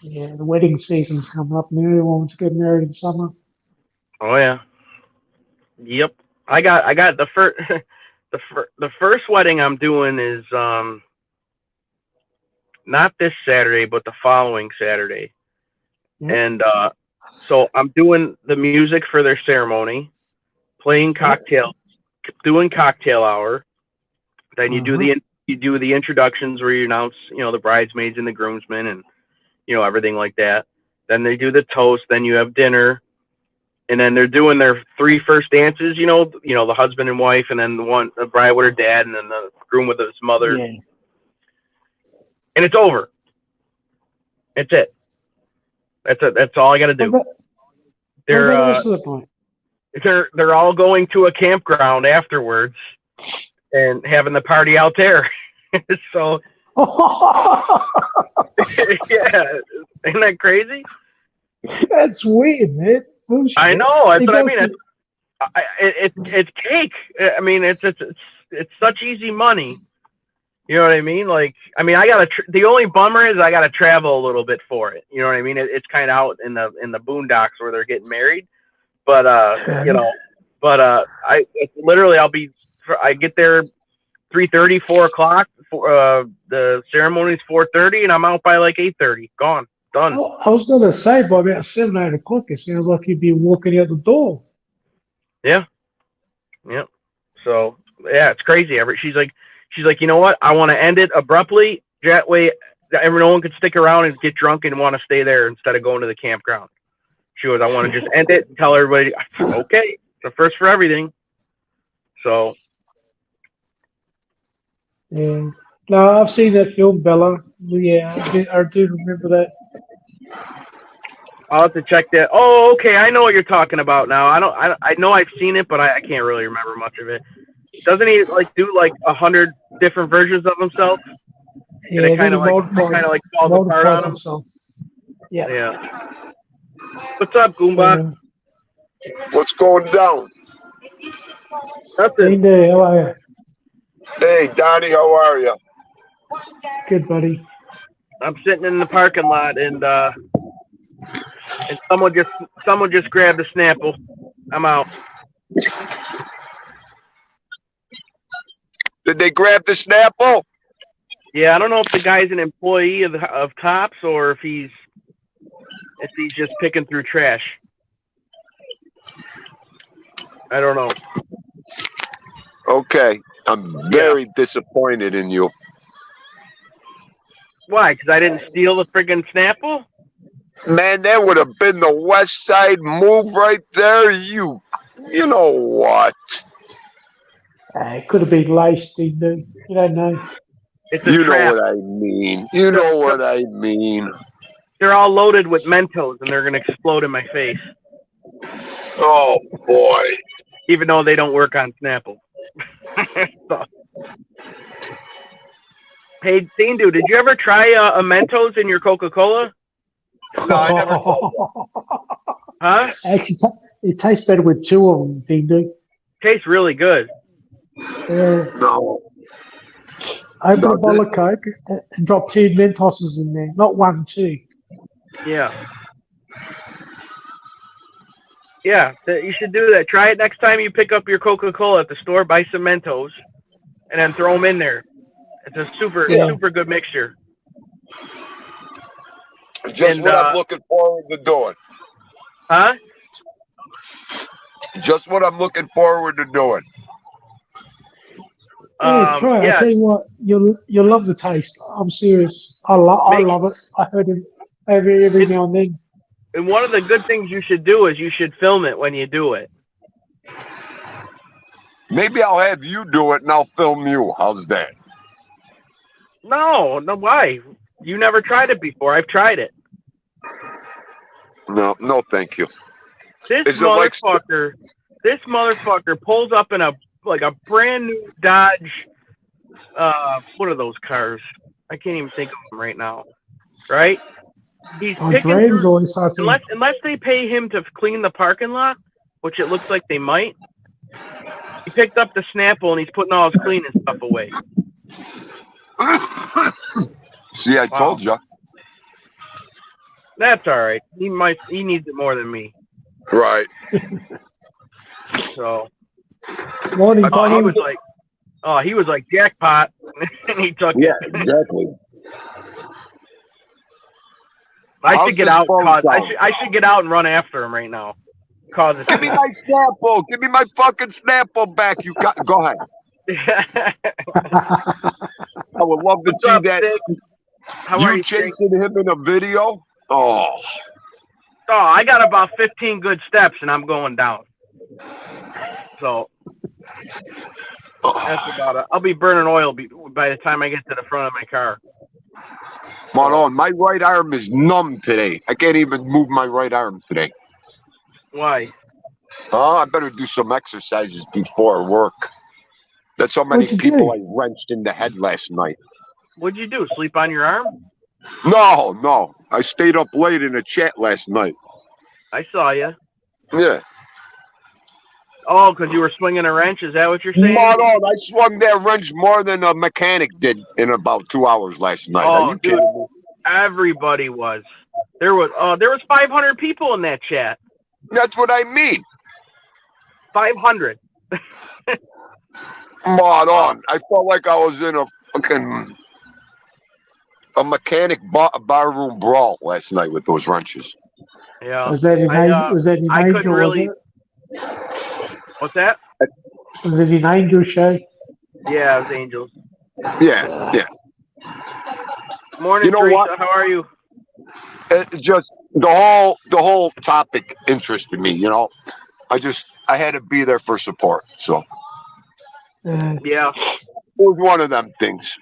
yeah, the wedding season's coming up now. Everyone wants to get married in summer. Oh yeah. Yep. I got the first the first wedding I'm doing is not this Saturday, but the following Saturday. Yep. And so I'm doing the music for their ceremony, playing cocktail, doing cocktail hour. Then you do the introductions where you announce, the bridesmaids and the groomsmen and, everything like that. Then they do the toast. Then you have dinner, and then they're doing their 3 first dances. The husband and wife, and then the bride with her dad, and then the groom with his mother. Yeah. And it's over. That's it. That's all I got to do. They're all going to a campground afterwards and having the party out there. So yeah, isn't that crazy? That's weird, man. Bullshit. I know. That's what I mean. It's cake. I mean, it's such easy money. You know what I mean? Like, I mean, the only bummer is I gotta travel a little bit for it. You know what I mean? It's kind of out in the boondocks where they're getting married, but I get there 3:30, 4 o'clock. The ceremony's 4:30, and I'm out by like 8:30. Gone, done. I was gonna say by about 7, 8 o'clock. It sounds like you'd be walking out the door. Yeah. Yep. So yeah, it's crazy. She's like, you know what? I want to end it abruptly. That way, no one could stick around and get drunk and want to stay there instead of going to the campground. She goes, I want to just end it and tell everybody, okay, the first for everything. So. Yeah. No, I've seen that film, Bella. Yeah, I do remember that. I'll have to check that. Oh, okay. I know what you're talking about now. I know I've seen it, but I can't really remember much of it. Doesn't he like do like 100 different versions of himself? Yeah, And it kind then of he like falls apart on him. himself. Yeah. Yeah. What's up, Goomba? What's going down? Nothing. Hey, how are you? Hey, Donnie, how are you? Good, buddy. I'm sitting in the parking lot and someone just grabbed a Snapple. I'm out. Did they grab the Snapple? Yeah, I don't know if the guy's an employee of cops or if he's just picking through trash. I don't know. Okay, I'm very disappointed in you. Why? Because I didn't steal the friggin' Snapple? Man, that would have been the West Side move right there. You know what? It could have been laced, dude. You don't know. It's a You trap. know what I mean. You know what I mean. They're all loaded with Mentos and they're gonna explode in my face. Oh boy. Even though they don't work on Snapple. So. Hey, Dean, dude, did you ever try a Mentos in your Coca-Cola? No, I never. Huh? Actually, it tastes better with two of them, dude. Tastes really good. No. Open a bottle of Coke and drop 2 Mentoses in there. Not 1, 2. Yeah. Yeah, you should do that. Try it next time you pick up your Coca-Cola at the store. Buy some Mentos, and then throw them in there. It's a super good mixture. Just what I'm looking forward to doing. Huh? Just what I'm looking forward to doing. Yeah, try it. Yeah. I tell you what, you'll love the taste. I'm serious. I love it. I heard it every now and then. And one of the good things you should do is you should film it when you do it. Maybe I'll have you do it and I'll film you. How's that? No, why? You never tried it before. I've tried it. No, thank you. This motherfucker pulls up in a brand new Dodge. What are those cars? I can't even think of them right now. Right? He's picking through, unless they pay him to clean the parking lot, which it looks like they might. He picked up the Snapple and he's putting all his cleaning stuff away. See, I told you. That's all right. He needs it more than me. Right. So. Morning, he was like jackpot, and he took it. Yeah, exactly. I should get out. I should get out and run after him right now. Give me my Snapple. Give me my fucking Snapple back. Go ahead. I would love to see that. How are you chasing him in a video? Oh, I got about 15 good steps, and I'm going down. So that's about it. I'll be burning oil by the time I get to the front of my car. My right arm is numb today. I can't even move my right arm today. Why? Oh, I better do some exercises before work. That's how many people I wrenched in the head last night. What'd you do? Sleep on your arm? No. I stayed up late in a chat last night. I saw you. Yeah. Oh, because you were swinging a wrench? Is that what you're saying? I swung that wrench more than a mechanic did in about 2 hours last night. Are you kidding me? Everybody was. There was 500 people in that chat. That's what I mean. 500. I felt like I was in a fucking mechanic barroom brawl last night with those wrenches. Yeah. Was that in major, was it? What's that? Was it an Angel show? Yeah, it was Angels. Yeah. Morning, You know Teresa. what? How are you? It just the whole topic interested me. You know, I had to be there for support. So Yeah. it was one of them things.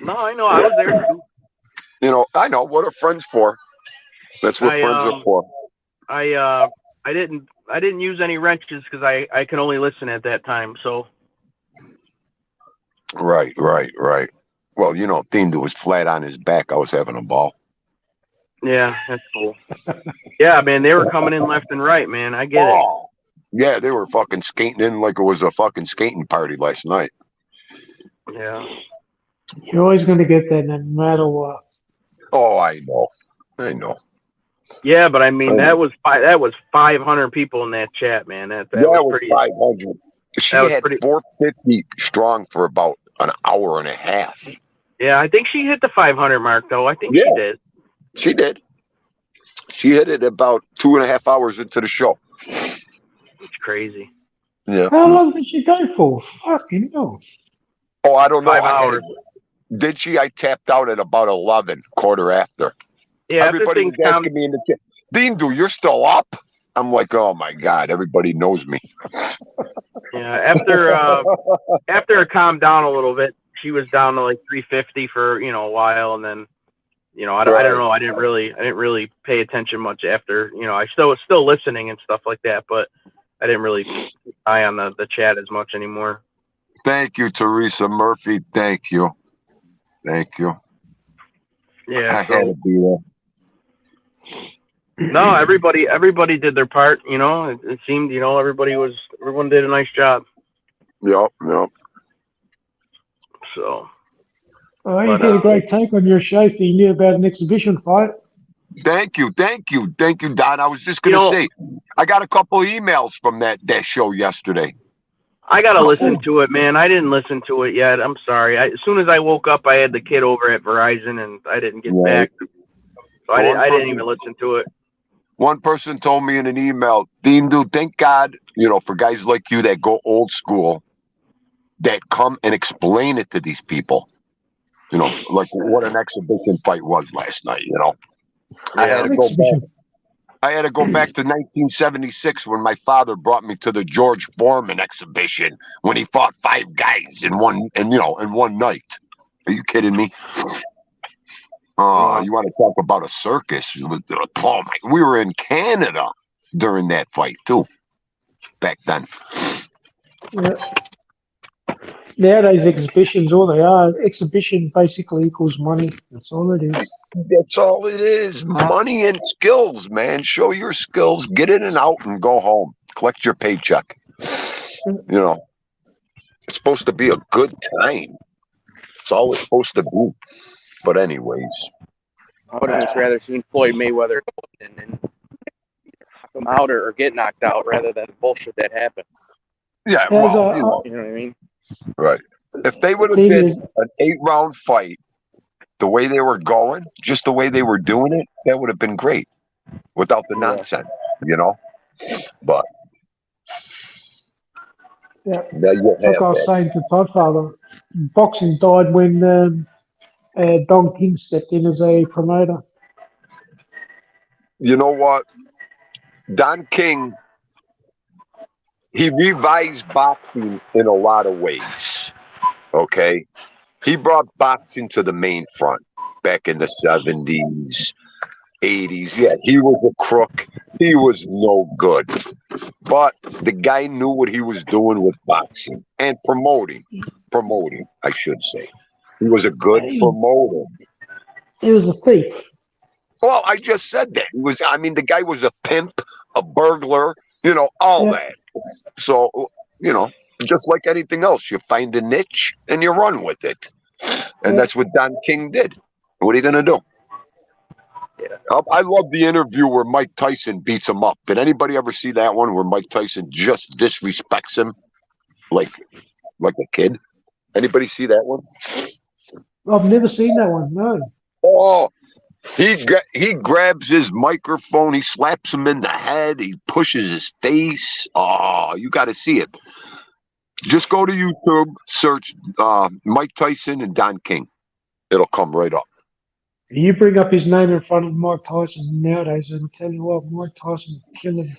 No, I know. I was there too. You know, I know what are friends for. That's what friends are for. I didn't use any wrenches because I can only listen at that time. So Right. Well, you know, Theme was flat on his back. I was having a ball. yeah, that's cool. Yeah, man, they were coming in left and right, man. I get it. Oh, yeah, they were fucking skating in like it was a fucking skating party last night. Yeah. You're always going to get that no matter what. Oh, I know. Yeah, but I mean that was 500 people in that chat, man. That Yeah, was it was pretty. 500. She That was had pretty. 450 strong for about an hour and a half. Yeah, I think she hit the 500 mark though. I think Yeah. she did. She did. She hit it about 2.5 hours into the show. It's crazy. Yeah. How long did she go for? Fucking hell. Oh, I don't know. 5 hours. Did she? I tapped out at about 11, quarter after. Yeah, Everybody was asking me in the chat, Dean, you're still up? I'm like, oh my God, everybody knows me. Yeah, after it calmed down a little bit, she was down to like 350 for a while, and then I don't know. I didn't really pay attention much after. I was still listening and stuff like that, but I didn't really eye on the chat as much anymore. Thank you, Teresa Murphy. Thank you. Yeah, I had to be there. No, everybody did their part. It seemed everyone did a nice job. Yep. So. You did a great take on your show for you knew about an exhibition fight. Thank you, Don. I was just going to say, I got a couple of emails from that show yesterday. I got to listen to it, man. I didn't listen to it yet. I'm sorry. As soon as I woke up, I had the kid over at Verizon, and I didn't get back. So I didn't even listen to it. One person told me in an email, Dean, thank God, for guys like you that go old school, that come and explain it to these people. Like what an exhibition fight was last night, Yeah. I had to go back. I had to go back to 1976 when my father brought me to the George Foreman exhibition when he fought 5 guys in one night. Are you kidding me? You want to talk about a circus? Oh my, we were in Canada during that fight too. Back then. Yeah. Nowadays, exhibitions, all they are, exhibition basically equals money. That's all it is. That's all it is. Money and skills, man. Show your skills, get in and out, and go home. Collect your paycheck. It's supposed to be a good time. It's all it's supposed to be. But anyways. I would have just rather seen Floyd Mayweather go in and knock him out or get knocked out rather than bullshit that happened. Yeah, well, you know what I mean? Right. If they would have did an 8-round fight the way they were going, just the way they were doing it, that would have been great without the nonsense, But like I was saying to Toddfather, boxing died when Don King stepped in as a promoter. You know what? Don King, he revised boxing in a lot of ways. Okay? He brought boxing to the main front back in the 70s, 80s. Yeah, he was a crook. He was no good. But the guy knew what he was doing with boxing and promoting, I should say. He was a good promoter. He was a thief. Well, I just said that. The guy was a pimp, a burglar, all that. So, just like anything else, you find a niche and you run with it. And that's what Don King did. What are you going to do? Yeah. I love the interview where Mike Tyson beats him up. Did anybody ever see that one where Mike Tyson just disrespects him like a kid? Anybody see that one? I've never seen that one, no. Oh, He grabs his microphone, he slaps him in the head, he pushes his face. Oh, you got to see it. Just go to YouTube, search Mike Tyson and Don King. It'll come right up. You bring up his name in front of Mike Tyson nowadays, and I tell you what, Mike Tyson will kill him.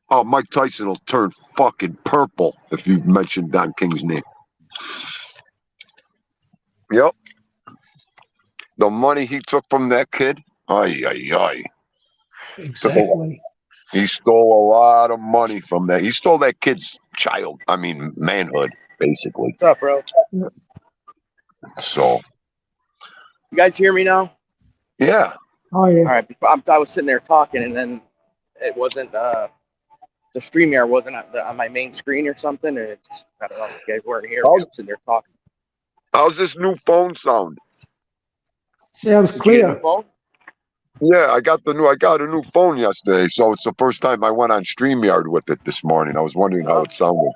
Oh, Mike Tyson will turn fucking purple if you mention Don King's name. Yep. The money he took from that kid, ay. Exactly. He stole a lot of money from that. He stole that kid's manhood, basically. What's up, bro? So, You guys hear me now? yeah. Oh, yeah. All right. I was sitting there talking, and then it wasn't the StreamYard wasn't on my main screen or something, and it just, I don't know. You guys weren't here. I'm sitting there talking. How's this new phone sound? Sounds Did you get a clear. new phone? Yeah, I got a new phone yesterday, so it's the first time I went on StreamYard with it this morning. I was wondering how it sounded.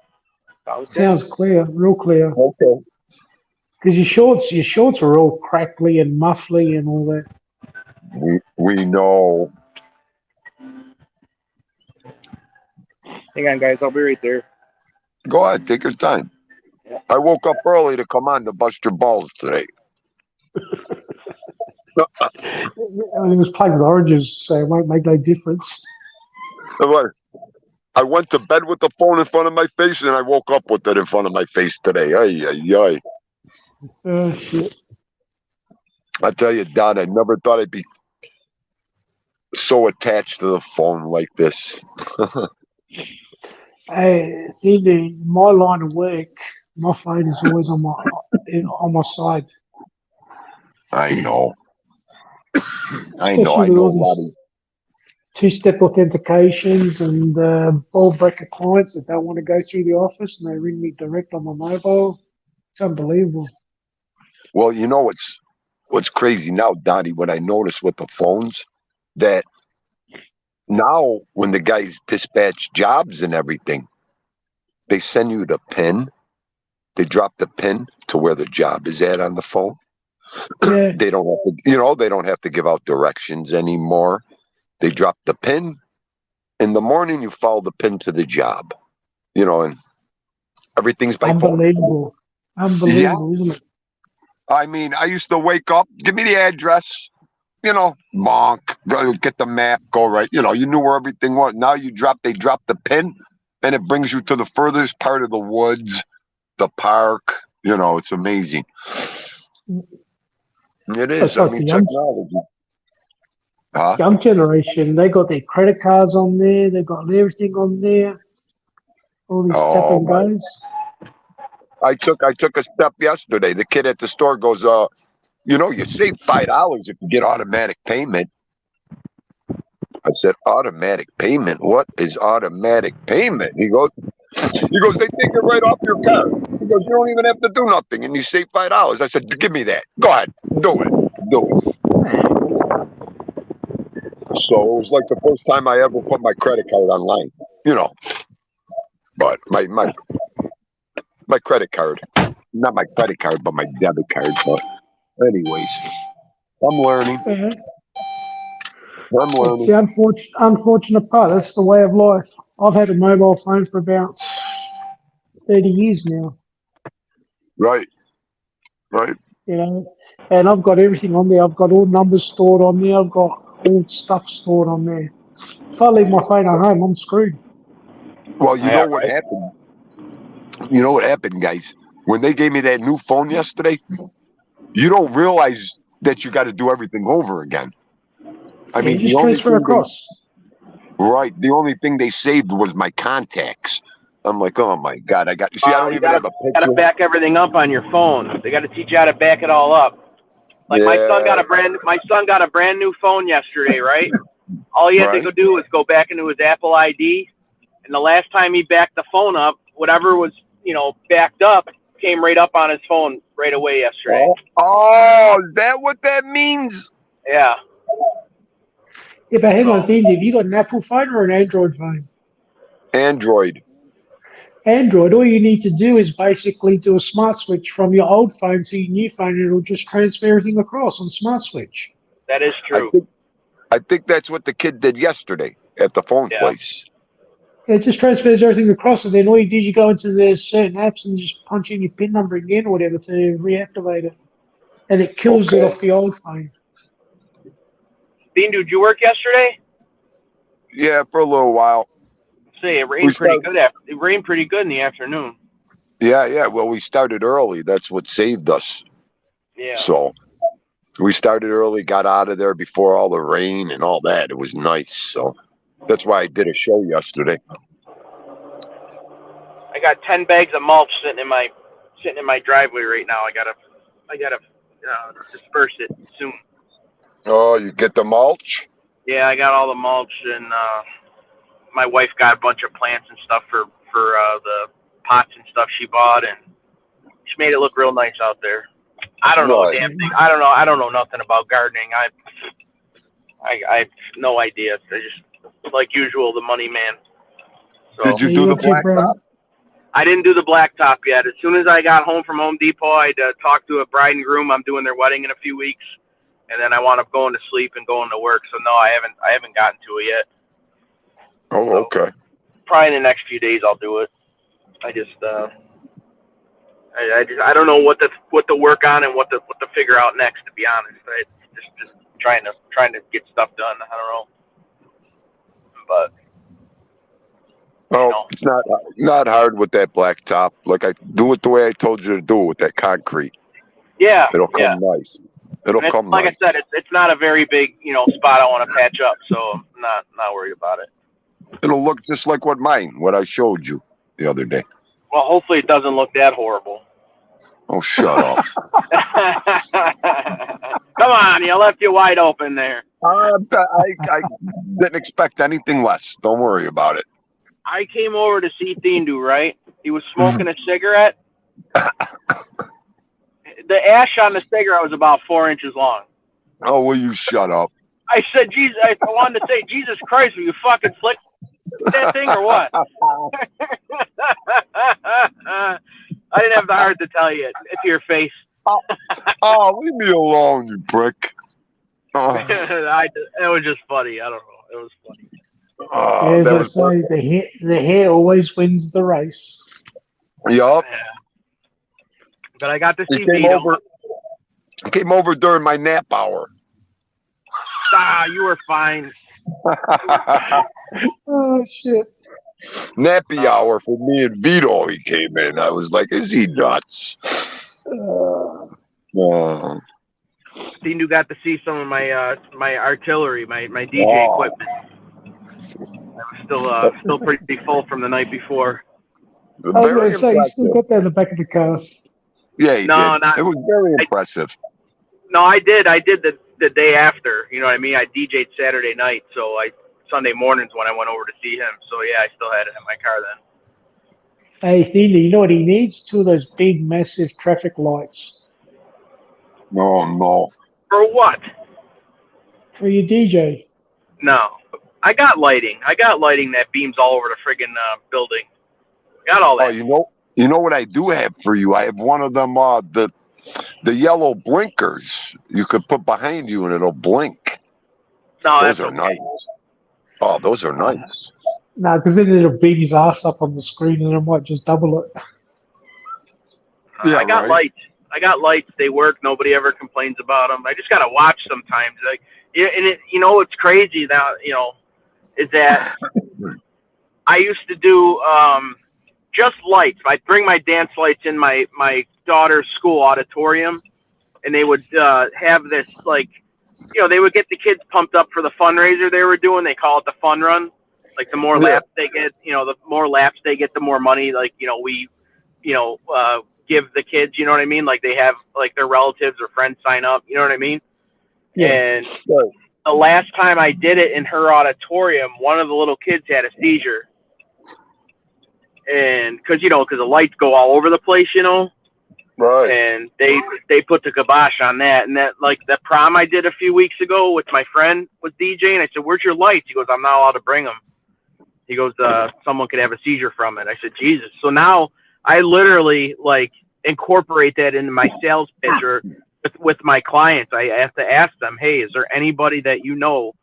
Sounds clear, real clear. Okay. Because your shorts are all crackly and muffly and all that. We know. Hang on, guys. I'll be right there. Go ahead, take your time. I woke up early to come on to bust your balls today. And it was playing with oranges, so it won't make no difference. I went to bed with the phone in front of my face, and I woke up with it in front of my face today. Ay. Oh, shit. I tell you, Don, I never thought I'd be so attached to the phone like this. Hey, see, in my line of work, my phone is always on my side. I know. I Especially with know, all Robbie. these two-step authentications and ball breaker clients that don't want to go through the office and they ring me direct on my mobile. It's unbelievable. Well, you know what's crazy now, Donnie, what I noticed with the phones, that now when the guys dispatch jobs and everything, they send you the PIN. They drop the PIN to where the job is at on the phone. Yeah. They don't have to, they don't have to give out directions anymore. They drop the PIN. In the morning, you follow the PIN to the job, and everything's by phone. Unbelievable, isn't it? I mean, I used to wake up, give me the address, bonk, go get the map, go right. You knew where everything was. Now they drop the PIN, and it brings you to the furthest part of the woods, the park. It's amazing. It is. It's like the technology. young generation, they got their credit cards on there, they got everything on there. All these tap and goes. I took a step yesterday. The kid at the store goes, you save $5 if you get automatic payment. I said, automatic payment? What is automatic payment? He goes, they take it right off your card. He goes, you don't even have to do nothing, and you save $5. I said, give me that. Go ahead, do it. So it was like the first time I ever put my credit card online, But my credit card, not my credit card, but my debit card. But anyways, I'm learning. It's the unfortunate part. That's the way of life. I've had a mobile phone for about 30 years now. Right. And I've got everything on there. I've got all numbers stored on there. I've got all stuff stored on there. If I leave my phone at home, I'm screwed. Well, what happened? You know what happened, guys? When they gave me that new phone yesterday, you don't realize that you got to do everything over again. I mean, you just transfer across. Right. The only thing they saved was my contacts. I'm like, oh my God, I don't even have a picture. Got to back everything up on your phone. They got to teach you how to back it all up. Like my son got a brand new phone yesterday, right? All he had to go do was go back into his Apple ID, and the last time he backed the phone up, whatever was backed up came right up on his phone right away yesterday. Oh, is that what that means? Yeah. Yeah, but hang on, Andy, have you got an Apple phone or an Android phone? Android. All you need to do is basically do a smart switch from your old phone to your new phone, and it'll just transfer everything across on smart switch. That is true. I think that's what the kid did yesterday at the phone Yeah. place. It just transfers everything across, and then all you do is you go into the certain apps and just punch in your PIN number again or whatever to reactivate it. And it kills it Okay. off the old phone. Bean, did you work yesterday? Yeah, for a little while. See, it rained pretty good. It rained pretty good in the afternoon. Yeah. Well, we started early. That's what saved us. Yeah. So we started early, got out of there before all the rain and all that. It was nice. So that's why I did a show yesterday. I got 10 bags of mulch sitting in my driveway right now. I gotta disperse it soon. Oh, you get the mulch? Yeah, I got all the mulch, and my wife got a bunch of plants and stuff for the pots and stuff she bought, and she made it look real nice out there. I don't know a damn thing. I don't know nothing about gardening. I have no idea. I just, like usual, the money man. So, Did you do the blacktop? I didn't do the blacktop yet. As soon as I got home from Home Depot, I talked to a bride and groom. I'm doing their wedding in a few weeks, and then I wound up going to sleep and going to work. So no, I haven't gotten to it yet. Oh, okay. Probably in the next few days I'll do it. I just I don't know what to work on and what to figure out next. To be honest, I just trying to get stuff done. I don't know, but. Well, it's not hard with that blacktop. Like, I do it the way I told you to do it with that concrete. Yeah, It'll come nice. It'll come like nice. I said, it's not a very big spot I want to patch up, so I'm not worried about it. It'll look just like what I showed you the other day. Well, hopefully it doesn't look that horrible. Oh, shut up. Come on, you left you wide open there. I didn't expect anything less. Don't worry about it. I came over to see Thindu, right? He was smoking a cigarette. The ash on the cigarette was about 4 inches long. Oh, will you shut up? I said, Jesus, I wanted to say, Jesus Christ, will you fucking flick that thing or what? I didn't have the heart to tell you it to your face. Oh, leave me alone, you prick. Oh. It was just funny. I don't know. It was funny. As I say, the hair always wins the race. Yup. Yeah. But I got to see He came over during my nap hour. You were fine. Oh, shit. Nappy hour for me and Vito. He came in. I was like, is he nuts? Thindu got to see some of my my artillery, my DJ equipment. I was still pretty full from the night before. I was going to say, you still got that in the back of the car. Yeah, he did. It was very impressive. I did the day after. You know what I mean? I DJ'd Saturday night, so Sunday mornings when I went over to see him. So yeah, I still had it in my car then. Hey, Thindu, you know what he needs? 2 of those big, massive traffic lights. No. For what? For your DJ. No. I got lighting. That beams all over the friggin' building. Got all that. Oh, you know what I do have for you? I have one of them, the yellow blinkers you could put behind you and it'll blink. No, those are okay. nice. Oh, those are nice. No, because then it'll beat his ass up on the screen and I might just double it. Yeah, I got lights. They work. Nobody ever complains about them. I just gotta watch sometimes. Like, and what's crazy now, is that I used to do just lights. I'd bring my dance lights in my daughter's school auditorium, and they would have this, like, they would get the kids pumped up for the fundraiser they were doing. They call it the fun run. Like, the more laps they get, the more laps they get, the more money, like, we give the kids, you know what I mean? Like, they have, like, their relatives or friends sign up, you know what I mean? Yeah. And the last time I did it in her auditorium, one of the little kids had a seizure. And because the lights go all over the place, Right. And they put the kibosh on that. And that, like, the prom I did a few weeks ago with my friend was DJing. I said, "Where's your lights?" He goes, "I'm not allowed to bring them." He goes, "Someone could have a seizure from it." I said, "Jesus." So now I literally, like, incorporate that into my sales pitch, or with my clients, I have to ask them, hey, is there anybody that you know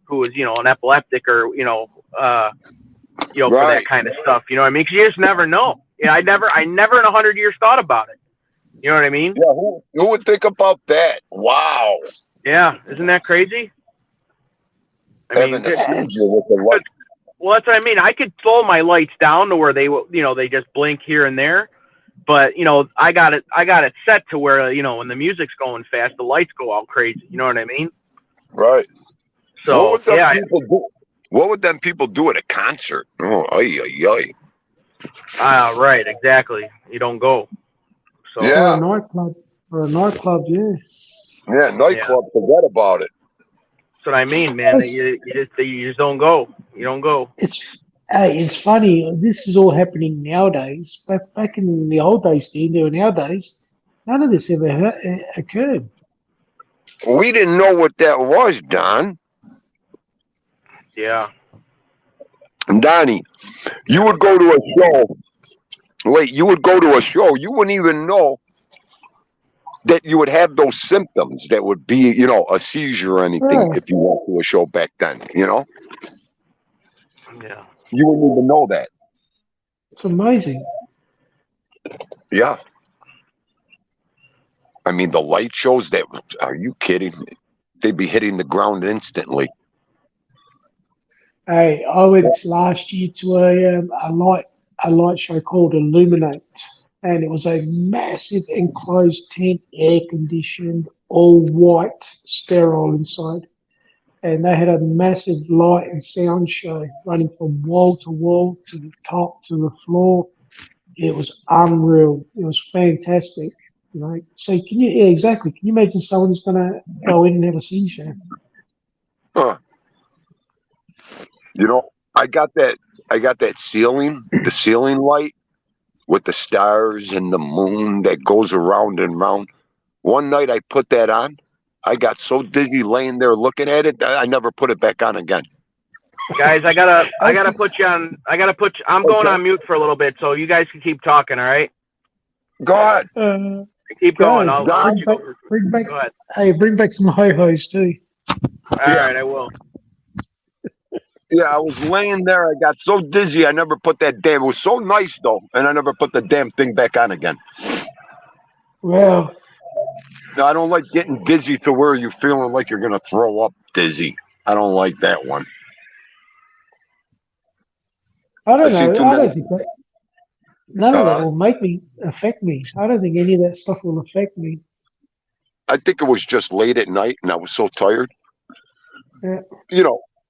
who is, an epileptic or, for that Right. kind of stuff. You know what I mean? Because you just never know. I never in 100 years thought about it. You know what I mean? Yeah. Who would think about that? Wow. Yeah. Isn't that crazy? I mean, Having a seizure with the light. well, that's what I mean. I could slow my lights down to where they, they just blink here and there. But I got it set to where when the music's going fast, the lights go all crazy. You know what I mean? Right. So What would them people do at a concert? Oh, ay, ay, ay. Right, exactly. You don't go. So Or a Yeah. nightclub. Or a nightclub, yeah. Yeah, nightclub, forget about it. that's what I mean, man. You just don't go. You don't go. It's funny. This is all happening nowadays. But back in the old days, nowadays, none of this ever occurred. We didn't know what that was, Don. Yeah. Donnie, you would go to a show. Wait, you would go to a show. You wouldn't even know that you would have those symptoms that would be, a seizure or anything Yeah. if you went to a show back then, Yeah. You wouldn't even know that. It's amazing. Yeah. I mean, the light shows that, are you kidding? They'd be hitting the ground instantly. Hey, I went last year to a light show called Illuminate, and it was a massive enclosed tent, air conditioned, all white, sterile inside, and they had a massive light and sound show running from wall to the top to the floor. It was unreal. It was fantastic. So yeah, exactly. Can you imagine someone's going to go in and have a seizure? Huh. I got that. The ceiling light with the stars and the moon that goes around and round. One night I put that on. I got so dizzy laying there looking at it, I never put it back on again. Guys, I gotta put you on. I'm going on mute for a little bit, so you guys can keep talking. All right. Go ahead. Keep going. I'll Don, let you go. Bring back, Go ahead. hey, bring back some ho-hos too. All right, I will. Yeah, I was laying there. I got so dizzy. I never put that damn. It was so nice though, and I never put the damn thing back on again. Well, No, I don't like getting dizzy to where you're feeling like you're gonna throw up dizzy. I don't like that one. I don't I see know. too I don't many. think that none of that will affect me. I don't think any of that stuff will affect me. I think it was just late at night, and I was so tired. Yeah.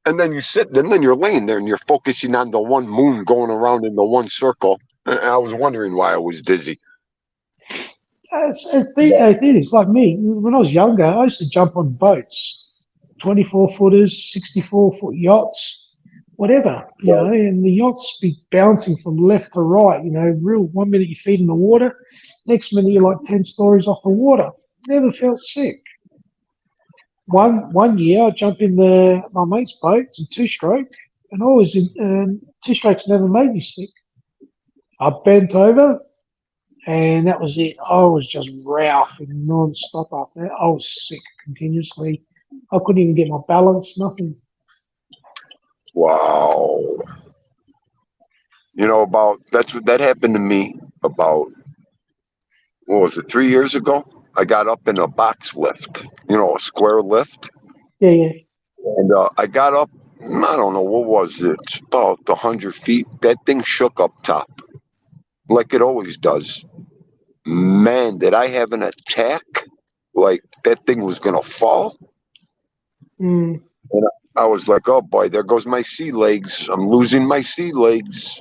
And then you sit, and then you're laying there, and you're focusing on the one moon going around in the one circle. And I was wondering why I was dizzy. It's like me. When I was younger, I used to jump on boats, 24-footers, 64-foot yachts, whatever, and the yachts be bouncing from left to right, real 1 minute your feet in the water, next minute you're like 10 stories off the water. Never felt sick. One year I jumped in my mate's boat, it's a two-stroke, and I was in two-strokes never made me sick. I bent over, and that was it. I was just ralphing non-stop after that. I was sick continuously. I couldn't even get my balance, nothing. Wow. That happened to me about, what was it, 3 years ago? I got up in a box lift, a square lift. Yeah. And I got up, I don't know, what was it? About 100 feet. That thing shook up top, like it always does. Man, did I have an attack? Like that thing was going to fall. Mm. And I was like, oh boy, there goes my sea legs. I'm losing my sea legs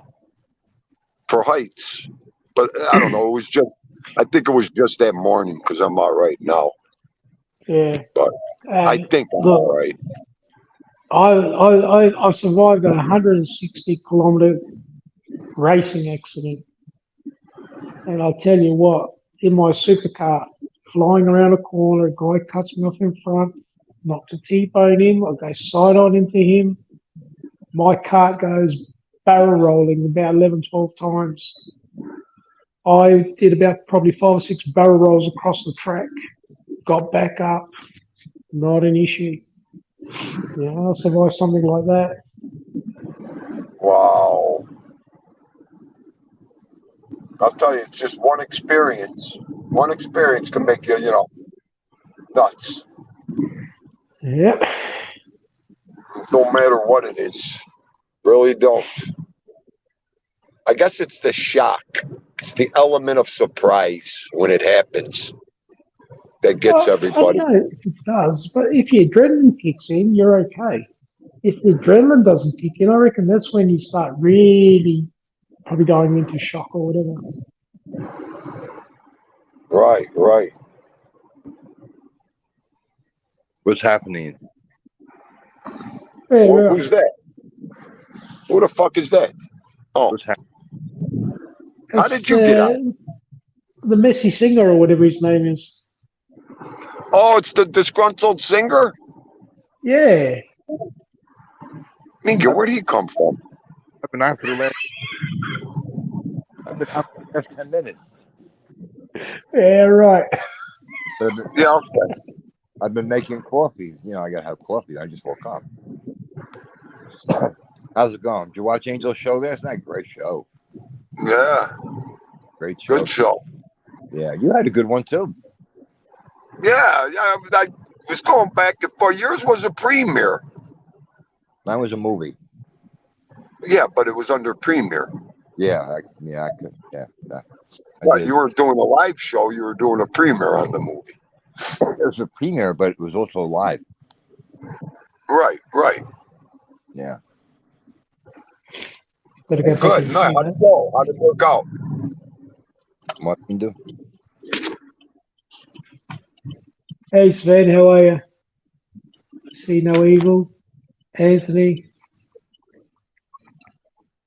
for heights. But I don't know. I think it was just that morning because I'm all right now. Yeah. But I think I'm look, all right. I survived a 160-kilometer racing accident. And I'll tell you what, in my supercar, flying around a corner, a guy cuts me off in front, knocked a T-bone him, I go side on into him. My cart goes barrel rolling about 11, 12 times. I did about probably 5 or 6 barrel rolls across the track. got back up, not an issue. I'll survive something like that. Wow. I'll tell you, it's just one experience. One experience can make you, nuts. Yep. No matter what it is. Really don't. I guess it's the shock. It's the element of surprise when it happens that gets I everybody. don't know if it does, but if your adrenaline kicks in, you're okay. If the adrenaline doesn't kick in, I reckon that's when you start really probably going into shock or whatever. Right. What's happening? Yeah, right. Who's that? Who the fuck is that? Oh, What's happening? How It's did you get out? the messy singer or whatever his name is. Oh, it's the disgruntled singer? Yeah. Minga, where did he come from? I've been out for the last 10 minutes. Yeah, right. But Yeah, okay. I've been making coffee. I gotta have coffee. I just woke up. How's it going? Did you watch Angel's show last night? Great show. Yeah, Great show. good show. Yeah, you had a good one too. Yeah, I was going back for yours was a premiere. Mine was a movie. Yeah, but it was under premiere. I could. Yeah. I Right, did. you weren't doing a live show, you were doing a premiere on the movie. It was a premiere, but it was also live. Right. Yeah. Better go back Good. and No, see how'd that. it go? How'd it work out? What can you do? Hey Sven, how are you? See no evil. Anthony.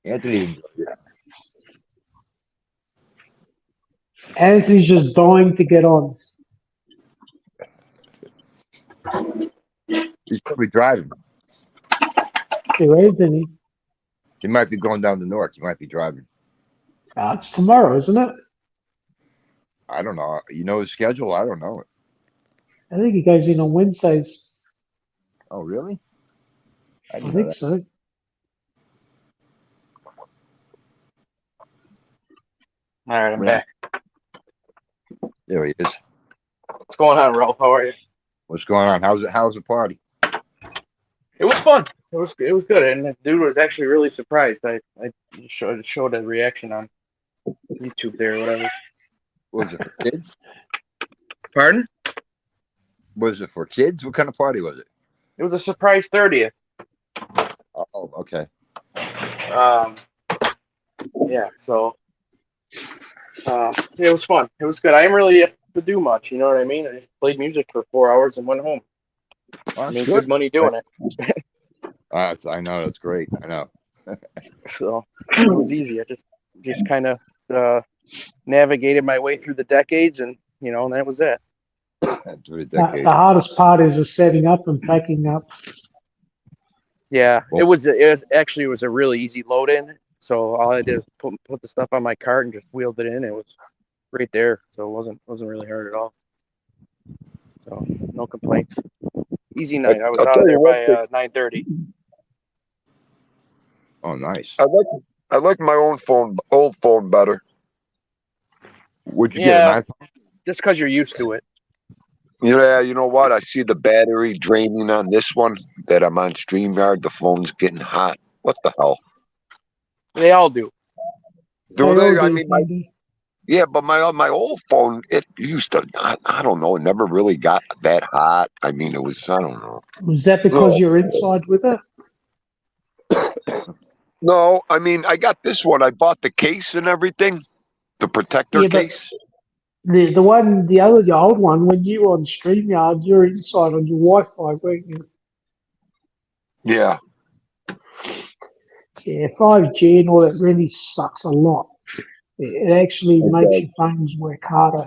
Anthony enjoyed it. Anthony's just dying to get on. He's probably driving. To Anthony. He might be going down to Newark. He might be driving. It's tomorrow, isn't it? I don't know. You know his schedule? I don't know it. I think he goes in on Wednesdays. Oh, really? I I didn't know think that. so. All right, I'm Yeah. back. There he is. What's going on, Ralph? How are you? What's going on? How's the party? It was fun. It was good, and the dude was actually really surprised. I showed a reaction on YouTube there or whatever. Was it for kids? Pardon? Was it for kids? What kind of party was it? It was a surprise 30th. Oh, okay. Yeah. So, it was fun. It was good. I didn't really have to do much. You know what I mean? I just played music for 4 hours and went home. Oh, I made good. good money doing it. I know, that's great. I know. So it was easy. I just kind of navigated my way through the decades, and and that was it. Through the The decade. hardest part is the setting up and packing up. Yeah, Well- it was a really easy load in. So all I did was put the stuff on my cart and just wheeled it in. It was right there, so it wasn't really hard at all. So no complaints. Easy night. I was I'll out tell of you there what, by 9:30. Oh, nice. I like my old phone better. Would you Yeah. get an iPhone? Just because you're used to it. Yeah, you know what? I see the battery draining on this one that I'm on StreamYard. The phone's getting hot. What the hell? They all do. Do They all they? I do, mean, Sandy. yeah, but my old phone, it used to, I don't know, it never really got that hot. I mean, it was, I don't know. Was that because you're inside with it? No, I mean, I got this one. I bought the case and everything, the protector Yeah, but- case. The old one, when you were on StreamYard, you're inside on your Wi-Fi, weren't you? Yeah. Yeah, 5G and all that really sucks a lot. It actually makes your phones work harder.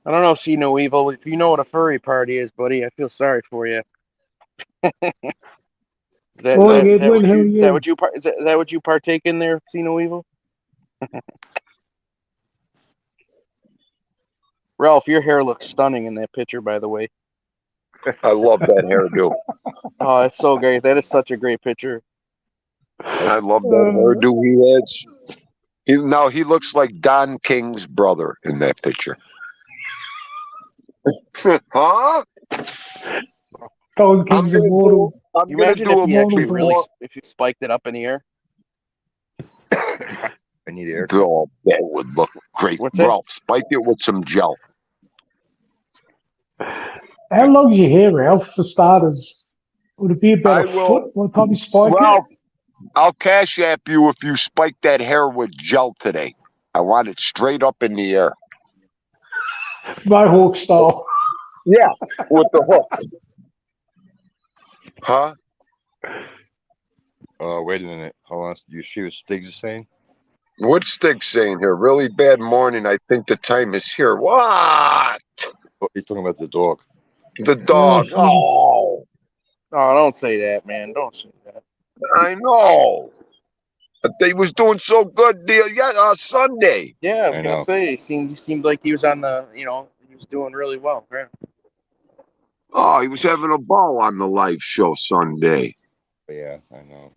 I don't know, see no evil. If you know what a furry party is, buddy, I feel sorry for you. Is that what you partake in there, see no evil? Ralph, your hair looks stunning in that picture, by the way. I love that hairdo. Oh, it's so great. That is such a great picture. I love that hairdo he has. He looks like Don King's brother in that picture. Huh? Don King's immortal. I'm You gonna imagine do if a he actually movie really, more. if you spiked it up in the air. I need air. Oh, that would look great. What's that? Ralph, spike it with some gel. How long's your hair, Ralph, for starters? Would it be about I a will. foot by the time you spike Ralph, I'll cash app you if you spike that hair with gel today. I want it straight up in the air. it? Mohawk style. Yeah, with the hook. Huh? Oh, wait a minute. Hold on. You see what Stig's saying? What's Stig saying here? Really bad morning. I think the time is here. What? Oh, he's talking about the dog. The dog. Oh, Oh, don't say that, man. Don't say that. I know. They was doing so good Sunday. Yeah, I was I gonna know. say he seemed like he was on the, he was doing really well. Right? Oh, he was having a ball on the live show Sunday. Yeah, I know.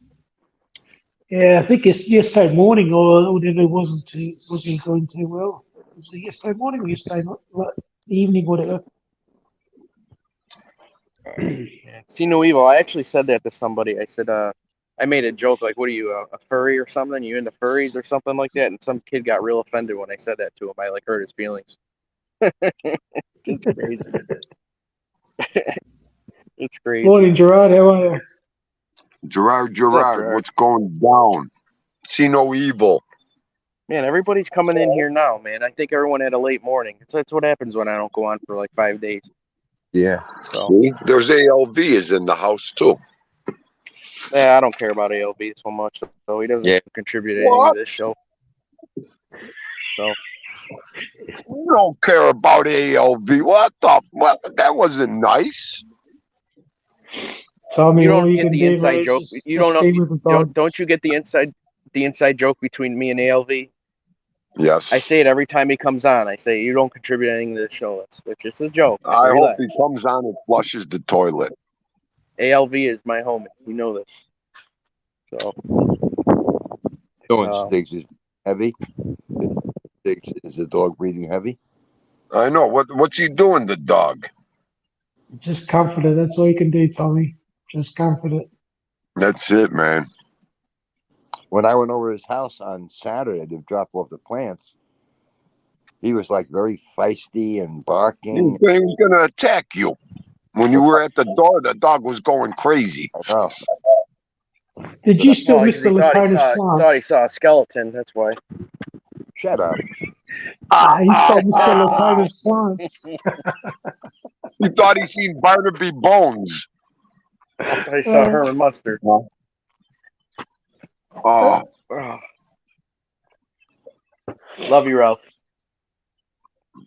Yeah, I think it's yesterday morning or whatever. Wasn't he doing too well? Was it yesterday morning or yesterday evening, whatever? Yeah. See no evil. I actually said that to somebody. I said, I made a joke like, "What are you, a furry or something? You into furries or something like that?" And some kid got real offended when I said that to him. I like hurt his feelings. It's crazy. It's crazy. Morning, Gerard. How are you? Gerard, Gerard? what's going down? See no evil. Man, everybody's coming in here now, man. I think everyone had a late morning. That's what happens when I don't go on for like 5 days. Yeah. So See, there's ALV is in the house too. yeah, I don't care about ALB so much. So he doesn't contribute anything What? to this show. So You don't care about ALV. What the? What? That wasn't nice. Tell me you all don't you get can the do, inside mate. joke. Just You don't know. stay with the dog. Don't you get the inside joke between me and ALV? Yes. I say it every time he comes on. I say you don't contribute anything to the show. It's just a joke. So I hope relax. he comes on and flushes the toilet. ALV is my homie. You know this. So Doing Stig's is heavy. Stig's is the dog breathing heavy. I know. What's he doing, the dog? Just comfort it. That's all you can do, Tommy. Just comfort it. That's it, man. When I went over to his house on Saturday to drop off the plants, he was like very feisty and He barking. was going to attack you. When you were at the door, the dog was going crazy. I know. Did you still miss because the he thought he Lakota's saw plants? a skeleton. That's why. Shut up. He still missed the Lakota's plants. He thought he seen Barnaby Bones. I saw Herman Mustard. Oh, Oh. Love you, Ralph.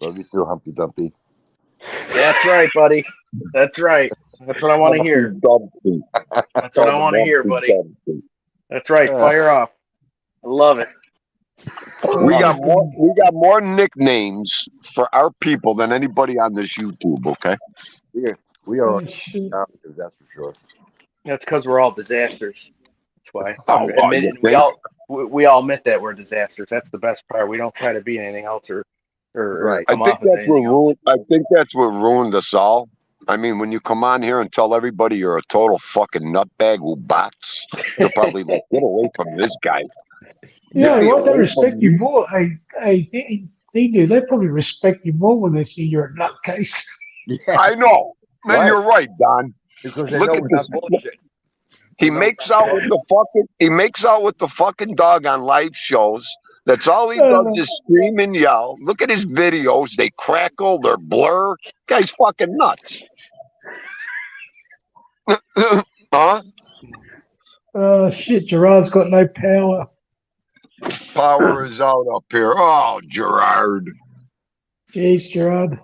Love you too, Humpty Dumpty. That's right, buddy. That's right. That's what I want to hear. That's what I want to hear, buddy. That's right. Fire off. I love it. We got more nicknames for our people than anybody on this YouTube. Okay. We are Oh, shit. that's for sure. That's because we're all disasters. That's why. Oh, We all admit that we're disasters. That's the best part. We don't try to be anything else or Right. I come think off as anything else. I think that's what ruined us all. I mean, when you come on here and tell everybody you're a total fucking nutbag who bots, they're probably like, get away from this guy. Yeah, Get well, they away respect from you me. more. They do. They probably respect you more when they see you're a nutcase. Yeah. I know. Man, Right. you're right, Don. Because they Look know at we're this. not bullshit. He No, makes out with the fucking dog on live shows. That's all he does is scream and yell. Look at his videos. They crackle, they're blur. Guy's fucking nuts. Huh? Oh, shit. Gerard's got no power. Power is out up here. Oh, Gerard. Jeez, Gerard.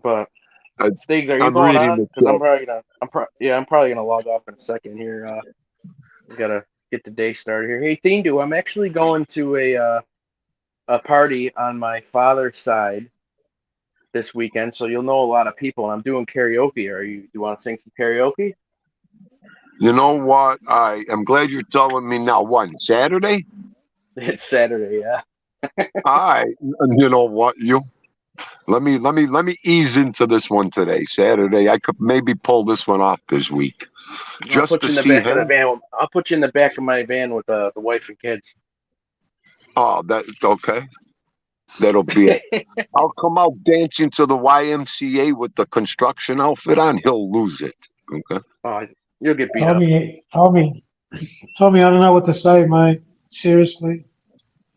But Stiggs, are you I'm going reading on? the Because I'm chat. probably gonna log off in a second here. We gotta get the day started here. Hey, Thindu, I'm actually going to a party on my father's side this weekend, so you'll know a lot of people. And I'm doing karaoke. Do you want to sing some karaoke? You know what? I am glad you're telling me now. What, Saturday? It's Saturday, yeah. I, you know what? Let me ease into this one today. Saturday, I could maybe pull this one off this week, I'll just put to you in the see back of the him. van. I'll put you in the back of my van with the wife and kids. Oh, that's okay. That'll be it. I'll come out dancing to the YMCA with the construction outfit on. He'll lose it. Okay. Oh, you'll get beat up. Tommy, I don't know what to say, mate. Seriously,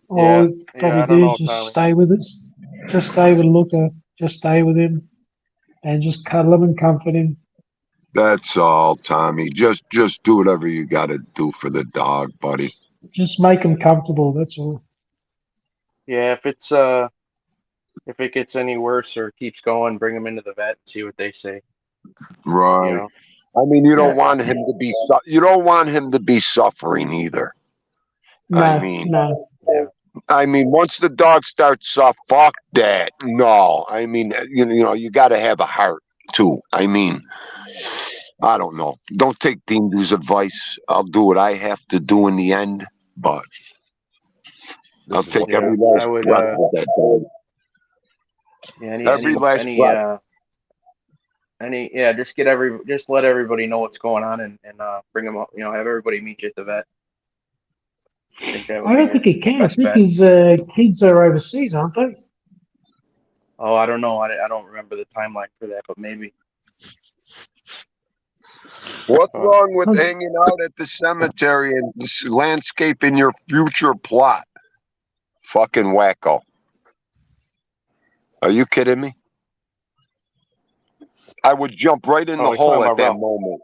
all Yeah, we yeah. probably I don't do is know, just Tommy. stay with us. Just stay with Luca. Just stay with him, and just cuddle him and comfort him. That's all, Tommy. Just do whatever you got to do for the dog, buddy. Just make him comfortable. That's all. Yeah, if it gets any worse or keeps going, bring him into the vet and see what they say. Right. You know. I mean, you don't Yeah. want him to be you don't want him to be suffering either. I No, mean, no. Yeah. once the dog starts fuck that. No, I mean, you got to have a heart too. I mean, I don't know. Don't take Dindu's advice. I'll do what I have to do in the end, but This I'll is take what every Yeah. last I would. breath with that dog. Yeah. Every last breath. Just let everybody know what's going on and bring them up. You know, have everybody meet you at the vet. I think that would I be don't your think he can. I best think bet. his kids are overseas, aren't they? Oh, I don't know. I don't remember the timeline for that, but maybe. What's Uh, wrong with hanging out at the cemetery and landscaping your future plot? Fucking wacko. Are you kidding me? I would jump right in the he's talking hole at about that Ralph. moment.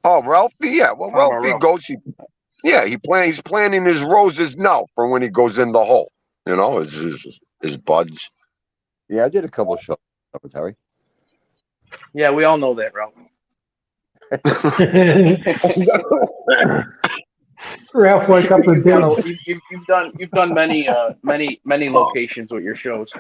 Oh, Ralphie. Yeah, well, Talking about Ralphie Ralph. goes. He's planting his roses now for when he goes in the hole. You know, his buds. Yeah, I did a couple of shows with Harry. Yeah, we all know that, Ralph. Ralph woke up and You've done many locations with your shows.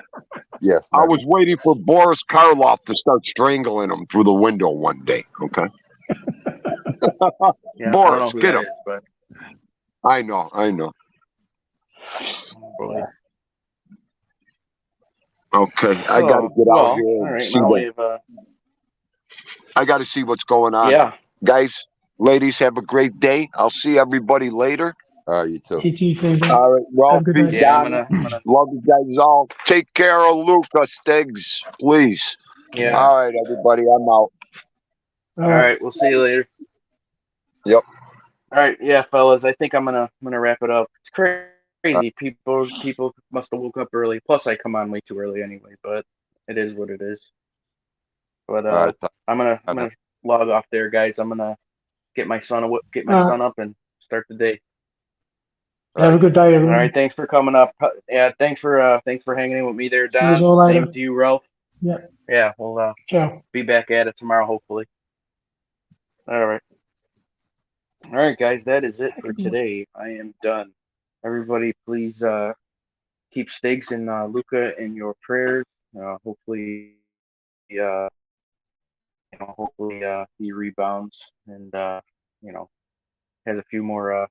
Yes, I many. was waiting for Boris Karloff to start strangling him through the window one day. Okay, Yeah, I don't know Boris, who get that him. is, but I know. oh boy. Okay, I got to Oh get out well, here all and right. see Now what. we've I got to see what's going on. yeah. Guys, ladies, have a great day. I'll see everybody later. All right, you too. All right, Have a good Ralphie, day. Yeah, Donnie, I'm gonna love you guys all. Take care of Luca, Stiggs, please. yeah. All right, everybody, I'm out. All right, we'll see you later. Yep. All right, yeah, fellas. I think I'm gonna wrap it up. It's Uh, crazy. People must have woke up early. Plus, I come on way too early anyway. But it is what it is. But all right. I'm gonna log off there, guys. I'm gonna get my son up and start the day. Have a good day, All right, everyone. thanks for coming up. Yeah, thanks for hanging in with me there, See you Don. all Same later. to you, Ralph. Yeah. Yeah, we'll Ciao. be back at it tomorrow, hopefully. All right. All right, guys, that is it for today. I am done. Everybody, please keep Stiggs and Luca in your prayers. Hopefully he rebounds and has a few more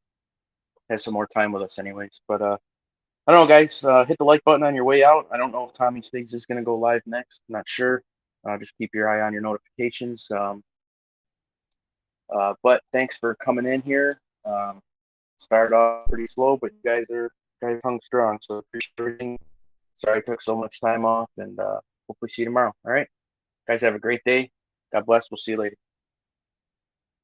has some more time with us, anyways. But I don't know, guys. Hit the like button on your way out. I don't know if Tommy Stiggs is going to go live next. Not sure. Just keep your eye on your notifications. But thanks for coming in here. Started off pretty slow, but you guys hung strong. So appreciate everything. Sorry I took so much time off, and hopefully see you tomorrow. All right, guys, have a great day. God bless. We'll see you later.